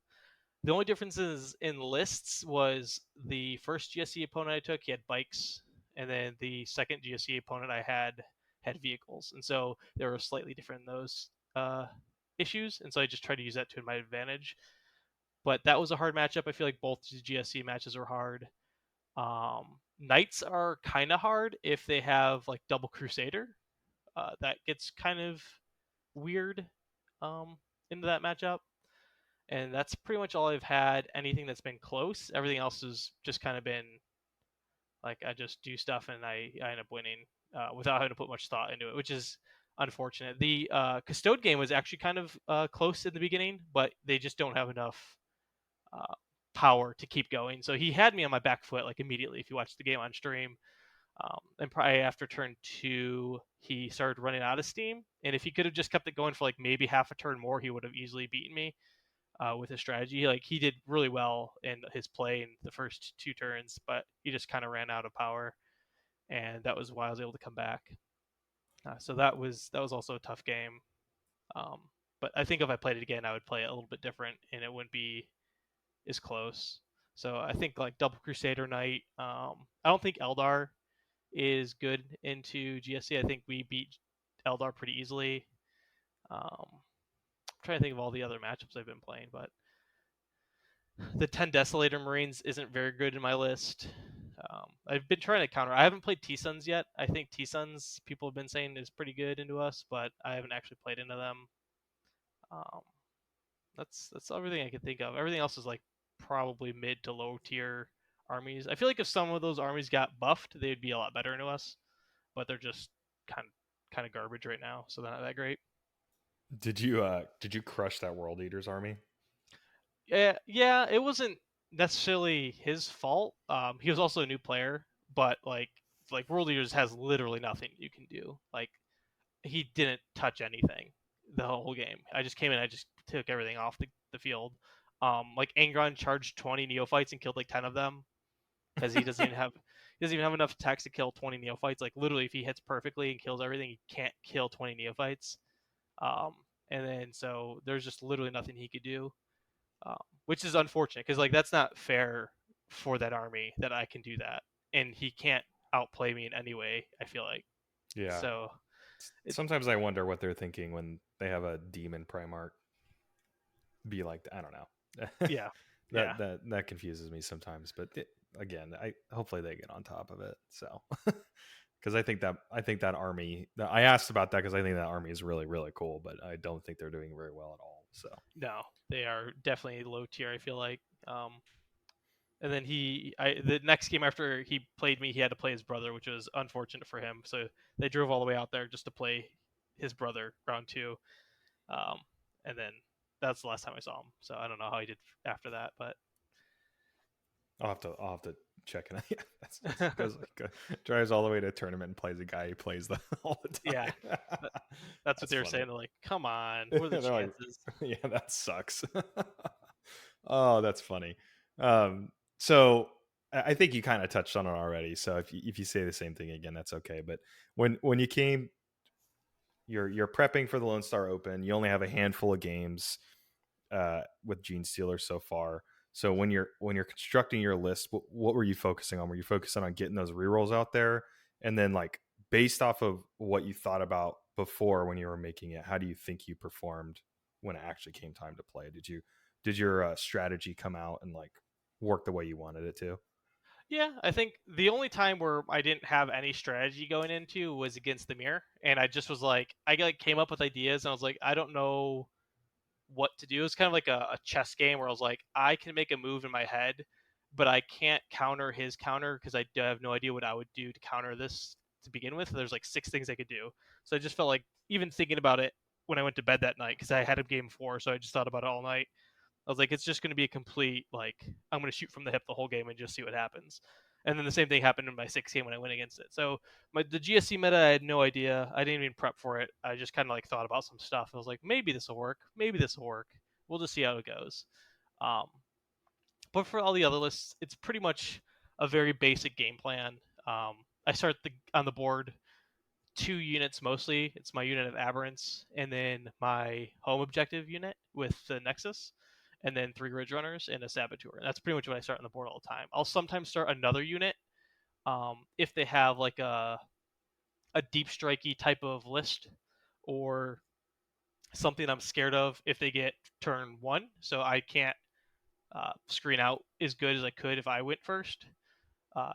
The only differences in lists was the first GSE opponent I took, he had bikes, and then the second GSE opponent I had vehicles, and so they were slightly different in those issues, and so I just tried to use that to my advantage. But that was a hard matchup. I feel like both GSE matches are hard. Knights are kind of hard if they have like double Crusader. That gets kind of weird um, into that matchup, and that's pretty much all I've had. Anything that's been close, everything else has just kind of been like I just do stuff and I end up winning without having to put much thought into it, which is unfortunate. The Custode game was actually kind of close in the beginning, but they just don't have enough uh, power to keep going. So he had me on my back foot like immediately. If you watch the game on stream, and probably after turn 2, he started running out of steam. And if he could have just kept it going for like maybe half a turn more, he would have easily beaten me with his strategy. Like he did really well in his play in the first 2 turns, but he just kind of ran out of power, and that was why I was able to come back. So that was also a tough game. Um, but I think if I played it again, I would play it a little bit different, and it wouldn't be as close. So I think like Double Crusader Knight. I don't think Eldar is good into GSC. I think we beat Eldar pretty easily. I'm trying to think of all the other matchups I've been playing, but the 10 Desolator Marines isn't very good in my list. I've been trying to counter. I haven't played T-Suns yet. I think T-Suns, people have been saying, is pretty good into us, but I haven't actually played into them. Um, that's everything I can think of. Everything else is like probably mid to low tier armies. I feel like if some of those armies got buffed, they'd be a lot better into us, but they're just kind of garbage right now, so they're not that great. Did you crush that World Eaters army? Yeah, it wasn't necessarily his fault. He was also a new player, but like World Eaters has literally nothing you can do. Like he didn't touch anything the whole game. I just came in, I just took everything off the field. Like Angron charged 20 neophytes and killed like 10 of them because he doesn't even have enough attacks to kill 20 neophytes. Like literally, if he hits perfectly and kills everything, he can't kill 20 neophytes. Um, and then so there's just literally nothing he could do, which is unfortunate because like that's not fair for that army that I can do that, and he can't outplay me in any way. I feel like Yeah. so. It, Sometimes I wonder what they're thinking when they have a demon Primarch be like, I don't know. yeah, yeah. that confuses me sometimes, but again, I hopefully they get on top of it. So because I think that army. I asked about that because I think that army is really really cool, but I don't think they're doing very well at all. So No, they are definitely low tier. I feel like. And then the next game after he played me, he had to play his brother, which was unfortunate for him. So they drove all the way out there just to play his brother round two. Um, and then that's the last time I saw him. So I don't know how he did after that, but I'll have to check it out. Yeah, that's goes drives all the way to a tournament and plays a guy who plays all the yeah, time. that's what they were funny. saying. They're like, come on, what are the Like, chances? yeah, that sucks. Oh, that's funny. So I think you kind of touched on it already. So if you say the same thing again, that's okay. But when you came, you're prepping for the Lone Star Open. You only have a handful of games with Genestealers so far. So when you're constructing your list, what were you focusing on? Were you focusing on getting those rerolls out there, and then like based off of what you thought about before when you were making it, how do you think you performed when it actually came time to play? Did your strategy come out and like work the way you wanted it to? Yeah, I think the only time where I didn't have any strategy going into was against the mirror, and I just was like, I like came up with ideas, and I was like, I don't know what to do. It's kind of like a chess game where I was like, I can make a move in my head, but I can't counter his counter because I have no idea what I would do to counter this to begin with. There's like 6 things I could do, so I just felt like even thinking about it when I went to bed that night because I had a game 4, so I just thought about it all night. I was like, it's just going to be a complete like I'm going to shoot from the hip the whole game and just see what happens. And then the same thing happened in my 6th game when I went against it. So the GSC meta, I had no idea. I didn't even prep for it. I just kind of like thought about some stuff. I was like, maybe this will work. Maybe this will work. We'll just see how it goes. Um, but for all the other lists, it's pretty much a very basic game plan. I start on the board 2 units mostly. It's my unit of Aberrants, and then my home objective unit with the Nexus, and then 3 Ridge Runners and a Saboteur. And that's pretty much what I start on the board all the time. I'll sometimes start another unit if they have like a deep strikey type of list, or something I'm scared of if they get turn 1, so I can't screen out as good as I could if I went first.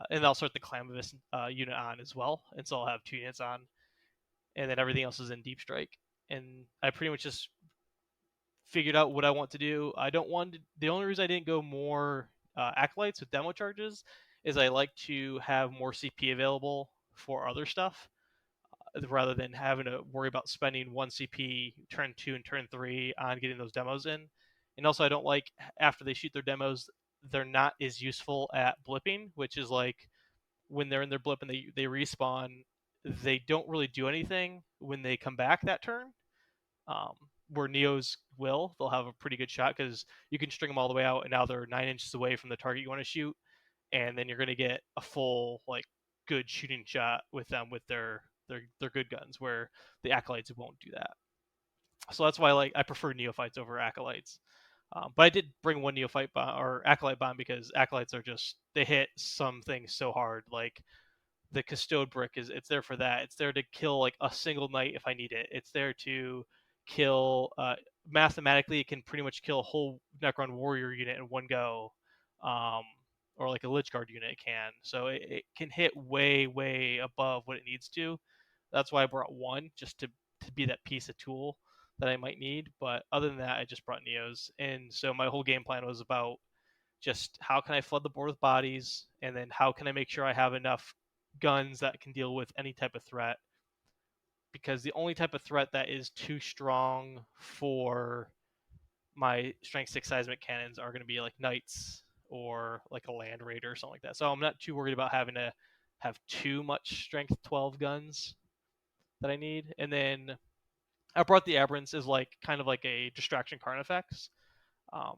And I'll start the Clamavus unit on as well, and so I'll have 2 units on, and then everything else is in deep strike. And I pretty much just figured out what I want to do. I don't want to, the only reason I didn't go more acolytes with demo charges is I like to have more CP available for other stuff rather than having to worry about spending 1 CP turn 2 and turn 3 on getting those demos in. And also, I don't like after they shoot their demos, they're not as useful at blipping, which is like when they're in their blip and they respawn, they don't really do anything when they come back that turn. Um, where Neos will, they'll have a pretty good shot because you can string them all the way out, and now they're 9 inches away from the target you want to shoot, and then you're going to get a full like good shooting shot with them with their good guns, where the acolytes won't do that. So that's why I prefer neophytes over acolytes. But I did bring one neophyte bomb or acolyte bomb because acolytes are just they hit some things so hard. Like the custode brick is it's there for that. It's there to kill like a single knight if I need it. It's there to kill mathematically it can pretty much kill a whole Necron warrior unit in one go. Um, or like a Lich Guard unit can. So it can hit way above what it needs to. That's why I brought one just to be that piece of tool that I might need. But other than that, I just brought Neos. And so my whole game plan was about just how can I flood the board with bodies, and then how can I make sure I have enough guns that can deal with any type of threat. Because the only type of threat that is too strong for my strength 6 seismic cannons are going to be like knights or like a land raider or something like that. So I'm not too worried about having to have too much strength 12 guns that I need. And then I brought the aberrants as like kind of like a distraction carnifex.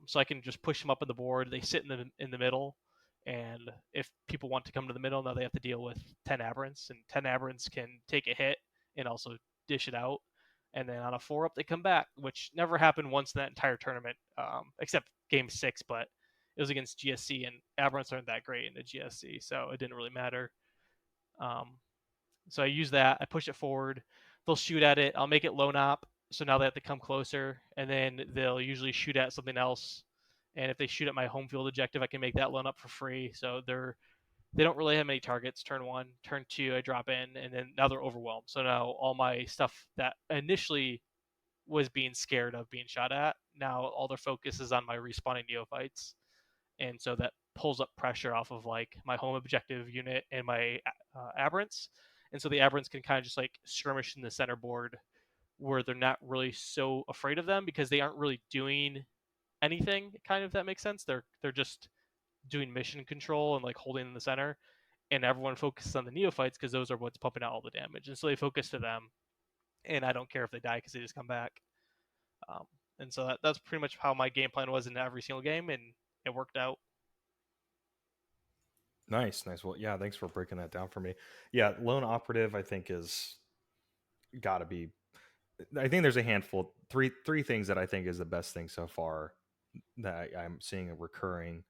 So I can just push them up on the board. They sit in the middle, and if people want to come to the middle, now they have to deal with 10 aberrants, and 10 aberrants can take a hit and also dish it out. And then on a 4-up, they come back, which never happened once in that entire tournament, except game 6, but it was against GSC, and aberrants aren't that great in the GSC, so it didn't really matter. Um, so I use that. I push it forward. They'll shoot at it. I'll make it lone op. So now they have to come closer, and then they'll usually shoot at something else. And if they shoot at my home field objective, I can make that lone up for free. So they don't really have many targets. Turn 1, turn 2, I drop in, and then now they're overwhelmed. So now all my stuff that initially was being scared of being shot at, now all their focus is on my respawning neophytes, and so that pulls up pressure off of like my home objective unit and my aberrants, and so the aberrants can kind of just like skirmish in the center board where they're not really so afraid of them because they aren't really doing anything. Kind of, if that makes sense. They're just doing mission control and like holding in the center, and everyone focuses on the neophytes because those are what's pumping out all the damage, and so they focus to them. And I don't care if they die because they just come back. Um, and so that's pretty much how my game plan was in every single game, and it worked out. Nice. Well, yeah, thanks for breaking that down for me. Yeah, lone operative, I think, is got to be. I think there's a handful, three things that I think is the best thing so far that I'm seeing recurring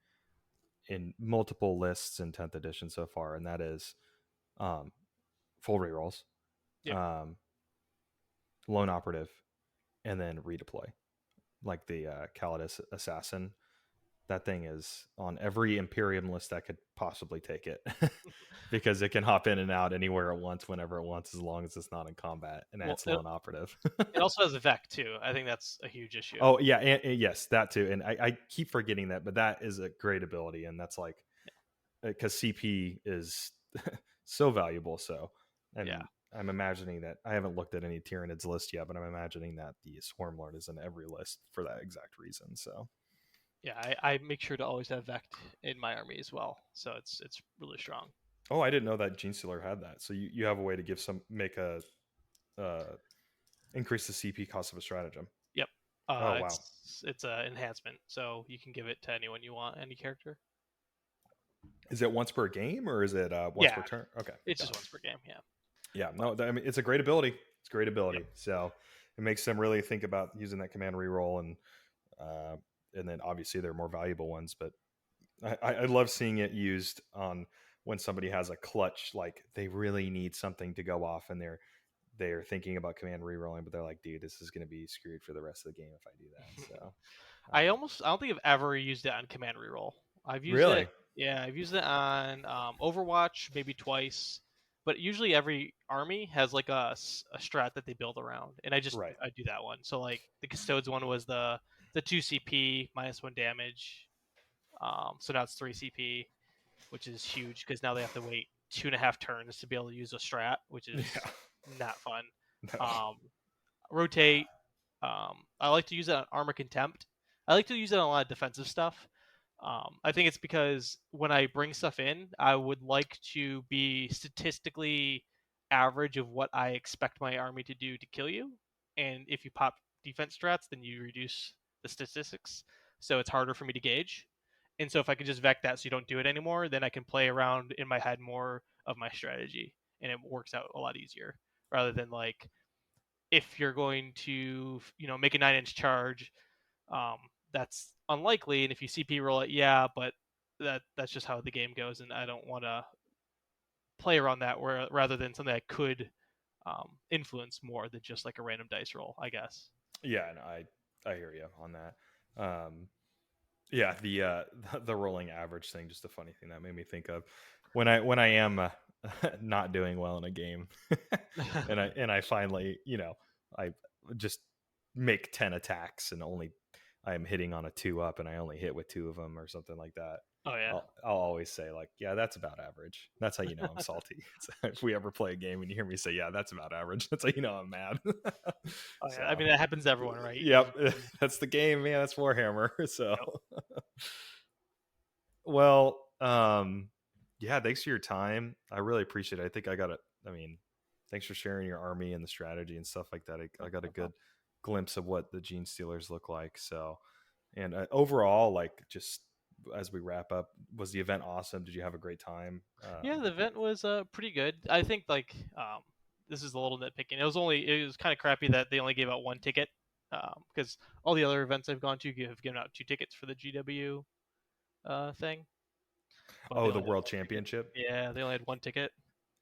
in multiple lists in 10th edition so far, and that is full rerolls, Yep. lone operative, and then redeploy, like the Calidus Assassin. That thing is on every Imperium list that could possibly take it because it can hop in and out anywhere it wants, whenever it wants, as long as it's not in combat, and that's lone operative. It also has a Vec too. I think that's a huge issue. Oh yeah, and yes, that too. And I keep forgetting that, but that is a great ability, and that's like because CP is so valuable. So, and yeah. I'm imagining that I haven't looked at any Tyranids list yet, but I'm imagining that the Swarm Lord is in every list for that exact reason. So. Yeah, I make sure to always have Vect in my army as well, so it's really strong. Oh, I didn't know that Genestealer had that. So you have a way to increase the CP cost of a stratagem. Yep. Oh wow. It's an enhancement, so you can give it to anyone you want, any character. Is it once per game or is it once per turn? Okay, it's just once per game. Yeah. Yeah. No, I mean it's a great ability. It's a great ability. Yep. So it makes them really think about using that command reroll, and then obviously there are more valuable ones, but I love seeing it used on when somebody has a clutch, like they really need something to go off and they're thinking about command rerolling, but they're like, dude, this is going to be screwed for the rest of the game if I do that. So I don't think I've ever used it on command reroll. I've used really? it. Yeah, I've used it on Overwatch maybe twice, but usually every army has like a strat that they build around, and I do that one. So like the Custodes one was the 2 CP -1 damage. So now it's 3 CP, which is huge because now they have to wait 2.5 turns to be able to use a strat, which is not fun. No. Rotate. I like to use it on Armor Contempt. I like to use it on a lot of defensive stuff. I think it's because when I bring stuff in, I would like to be statistically average of what I expect my army to do to kill you. And if you pop defense strats, then you reduce the statistics. So it's harder for me to gauge. And so if I can just vec that so you don't do it anymore, then I can play around in my head more of my strategy. And it works out a lot easier. Rather than like, if you're going to, make a 9-inch charge, that's unlikely. And if you CP roll it, yeah, but that's just how the game goes. And I don't want to play around that rather than something that could influence more than just like a random dice roll, I guess. Yeah, no, I hear you on that. Yeah, the rolling average thing, just a funny thing that made me think of when I am not doing well in a game, and I finally I just make 10 attacks and only I'm hitting on a 2-up and I only hit with 2 of them or something like that, Oh yeah. I'll always say like, yeah, that's about average. That's how you know I'm salty. If we ever play a game and you hear me say, yeah, that's about average, that's how you know I'm mad. Oh yeah. I So, mean, that happens to everyone, right? yep, that's the game, man. That's Warhammer. So, Yep. well, yeah, thanks for your time. I really appreciate it. I think I mean, thanks for sharing your army and the strategy and stuff like that. I got a No good problem. glimpse of what the Genestealers look like. So, and overall, like, just as we wrap up, was the event awesome? Did you have a great time? Yeah, the event was pretty good. I think like this is a little nitpicking. It was kind of crappy that they only gave out one ticket because all the other events I've gone to have given out 2 tickets for the GW thing, but they Oh, the only had World one ticket. Championship. Yeah, they only had one ticket.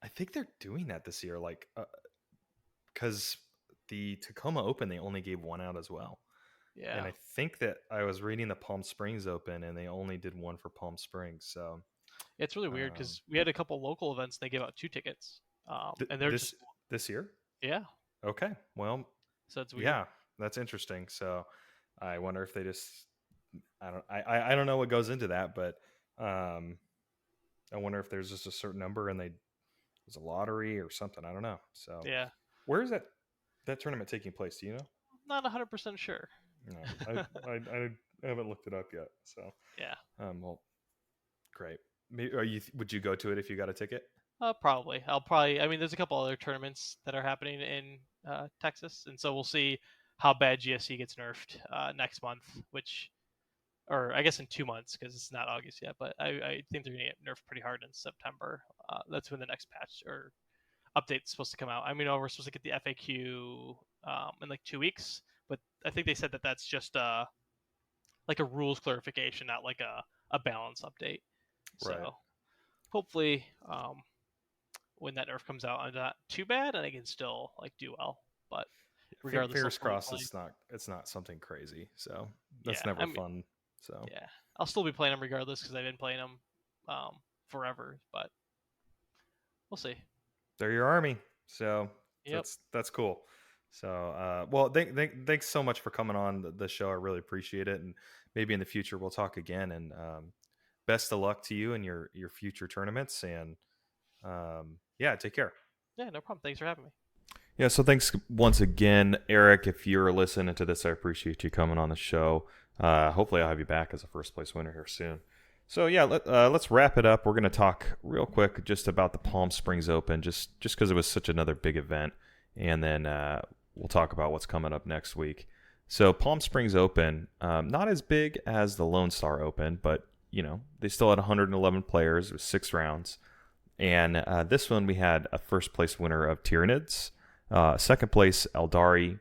I think they're doing that this year, like, because the Tacoma Open they only gave one out as well. And Yeah, I think that I was reading the Palm Springs Open, and they only did one for Palm Springs. So it's really weird um, because we had a couple local events and they gave out 2 tickets, and they're just this year, yeah. okay, well, So it's weird. yeah, that's interesting. So I wonder if they just I don't know what goes into that, but um, I wonder if there's just a certain number and there's a lottery or something. I don't know. So Yeah, where is that tournament taking place? Do you know? not 100% sure. No, I haven't looked it up yet. So Yeah, well, great. Would you go to it if you got a ticket? probably. I'll probably. I mean, there's a couple other tournaments that are happening in Texas, and so we'll see how bad GSC gets nerfed next month, or I guess in 2 months because it's not August yet. But I think they're going to get nerfed pretty hard in September. That's when the next patch or update's supposed to come out. I mean, we're supposed to get the FAQ in like 2 weeks, but I think they said that that's just like a rules clarification, not like a balance update. Right. So hopefully, when that nerf comes out, I'm not too bad, and I can still like do well. But regardless, I'll Fingers still be crossed playing. it's not something crazy. So Yeah, that's never I mean, fun. So yeah, I'll still be playing them regardless because I've been playing them forever. But we'll see. they're your army. So Yep. that's cool. So well, thanks so much for coming on the show. I really appreciate it, and maybe in the future we'll talk again. And best of luck to you and your future tournaments. And yeah, take care. Yeah, no problem. Thanks for having me. Yeah, so thanks once again, Eric. If you're listening to this, I appreciate you coming on the show. Hopefully, I'll have you back as a first place winner here soon. So yeah, let's wrap it up. We're going to talk real quick just about the Palm Springs Open, just because it was such another big event, and then we'll talk about what's coming up next week. So Palm Springs Open, not as big as the Lone Star Open, but they still had 111 players. It was 6 rounds, and this one we had a first place winner of Tyranids. Second place, Aeldari.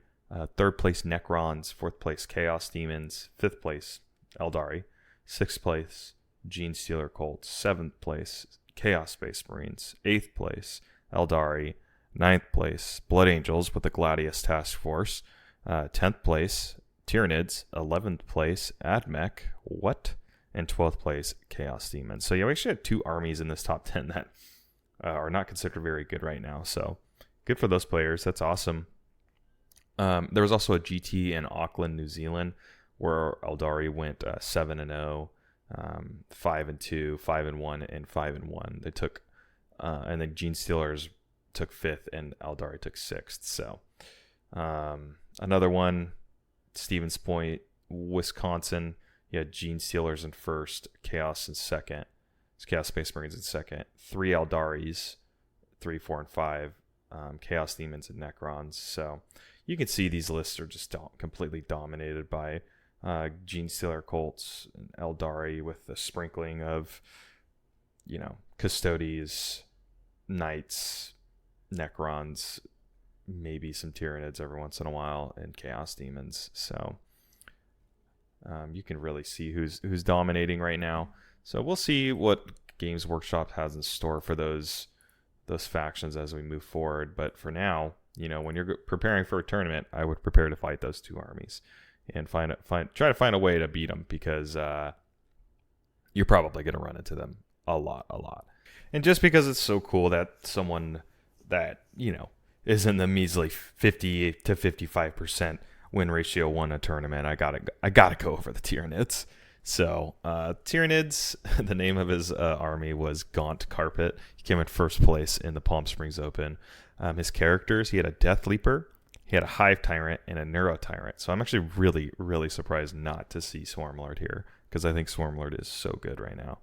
Third place, Necrons. Fourth place, Chaos Demons. Fifth place, Aeldari. Sixth place, Genestealer Colts. Seventh place, Chaos Space Marines. Eighth place, Aeldari. Ninth place, Blood Angels with the Gladius Task Force. 10th place, Tyranids. 11th place, Admech. What? And 12th place, Chaos Demons. So yeah, we actually had 2 armies in this top 10 that are not considered very good right now. So good for those players. That's awesome. There was also a GT in Auckland, New Zealand, where Aeldari went 7-0, 5-2, 5-1, and 5-1. They took, and then Genestealers took 5th, and Aeldari took 6th. So another one, Stevens Point, Wisconsin. You had Genestealers in 1st, Chaos in 2nd. It's Chaos Space Marines in 2nd. 3 Aeldaris, 3, 4, and 5. Chaos Demons and Necrons. So you can see these lists are just completely dominated by Genestealer Colts and Aeldari with the sprinkling of, Custodes, Knights, Necrons, maybe some Tyranids every once in a while, and Chaos Demons. So you can really see who's dominating right now. So we'll see what Games Workshop has in store for those factions as we move forward. But for now, when you're preparing for a tournament, I would prepare to fight those 2 armies and try to find a way to beat them, because you're probably going to run into them a lot. And just because it's so cool that someone that is in the measly 50 to 55% win ratio won a tournament, I gotta go over the Tyranids. So Tyranids, the name of his army was Gaunt Carpet. He came in first place in the Palm Springs Open. His characters, he had a Death Leaper, he had a Hive Tyrant, and a Neuro Tyrant. So I'm actually really, really surprised not to see Swarmlord here, because I think Swarmlord is so good right now.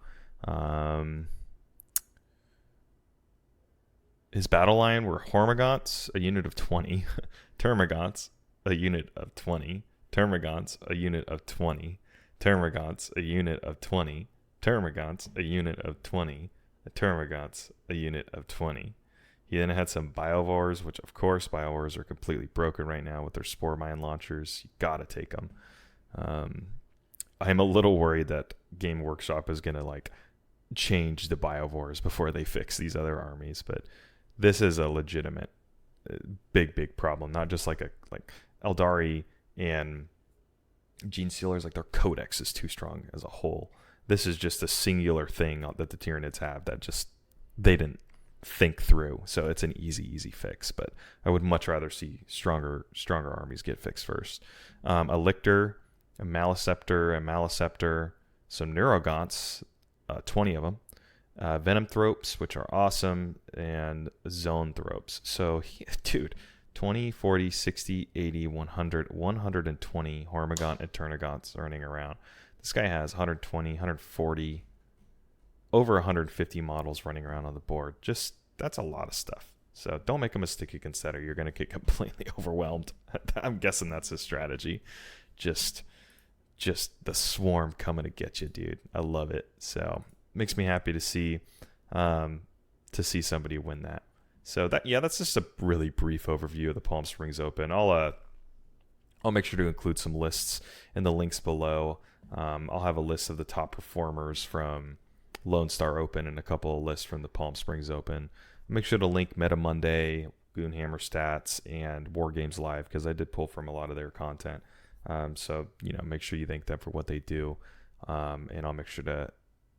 His battle line were Hormagaunts, a unit of 20, Termagants, a unit of 20, Termagants, a unit of 20, Termagants, a unit of 20, Termagants, a unit of 20, Termagants, a unit of 20. He then had some Biovores, which of course Biovores are completely broken right now with their Spore Mine launchers. You gotta take them. I'm a little worried that Game Workshop is gonna like change the Biovores before they fix these other armies, but this is a legitimate big problem. Not just like Aeldari and Genestealers, like their codex is too strong as a whole. This is just a singular thing that the Tyranids have that just they didn't think through. So it's an easy fix, but I would much rather see stronger armies get fixed first. A Lictor, a Maliceptor, some Neurogaunts, 20 of them, Venom Thropes, which are awesome, and Zone Thropes. So, dude, 20, 40, 60, 80, 100, 120 Hormagaunt and Termagants running around. This guy has 120, 140, over 150 models running around on the board. Just, that's a lot of stuff. So don't make a mistake against that or you're going to get completely overwhelmed. I'm guessing that's his strategy. Just the swarm coming to get you, dude. I love it. So makes me happy to see somebody win that. So that's just a really brief overview of the Palm Springs Open. I'll make sure to include some lists in the links below. I'll have a list of the top performers from Lone Star Open and a couple of lists from the Palm Springs Open. Make sure to link Meta Monday, Goonhammer Stats, and Wargames Live because I did pull from a lot of their content. So make sure you thank them for what they do, and I'll make sure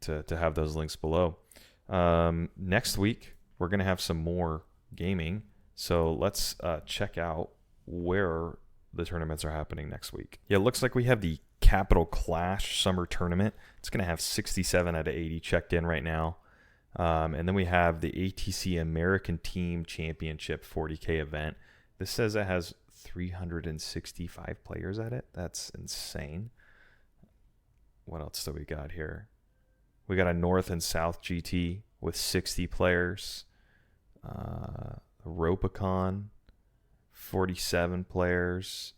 to have those links below. Next week we're gonna have some more gaming, so let's check out where the tournaments are happening next week. Yeah, it looks like we have the Capital Clash Summer Tournament. It's gonna have 67 out of 80 checked in right now. And then we have the ATC American Team Championship 40k event. This says it has 365 players at it. That's insane. What else do we got here? We got a North and South GT with 60 players. Ropicon, 47 players.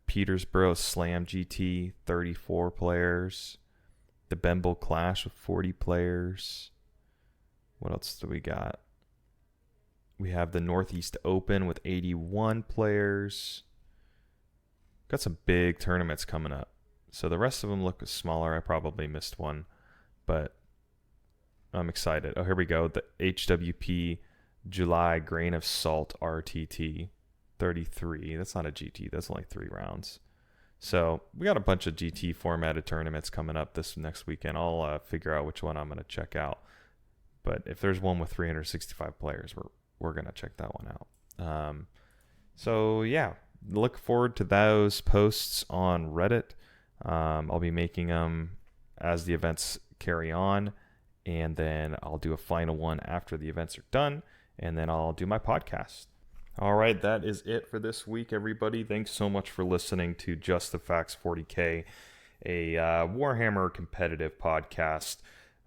Petersboro Slam GT, 34 players. The Bemble Clash with 40 players. What else do we got? We have the Northeast Open with 81 players. Got some big tournaments coming up. So the rest of them look smaller. I probably missed one, but I'm excited. Oh, here we go. The HWP July Grain of Salt RTT 33. That's not a GT. That's only 3 rounds. So we got a bunch of GT formatted tournaments coming up this next weekend. I'll figure out which one I'm going to check out. But if there's one with 365 players, we're going to check that one out. So yeah, look forward to those posts on Reddit. I'll be making them as the events carry on, and then I'll do a final one after the events are done, and then I'll do my podcast. All right, that is it for this week, everybody. Thanks so much for listening to Just the Facts 40k, a Warhammer competitive podcast.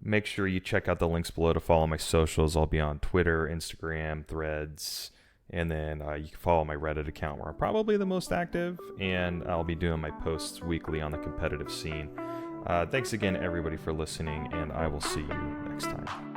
Make sure you check out the links below to follow my socials. I'll be on Twitter, Instagram, Threads, and then you can follow my Reddit account where I'm probably the most active, and I'll be doing my posts weekly on the competitive scene. Thanks again, everybody, for listening, and I will see you next time.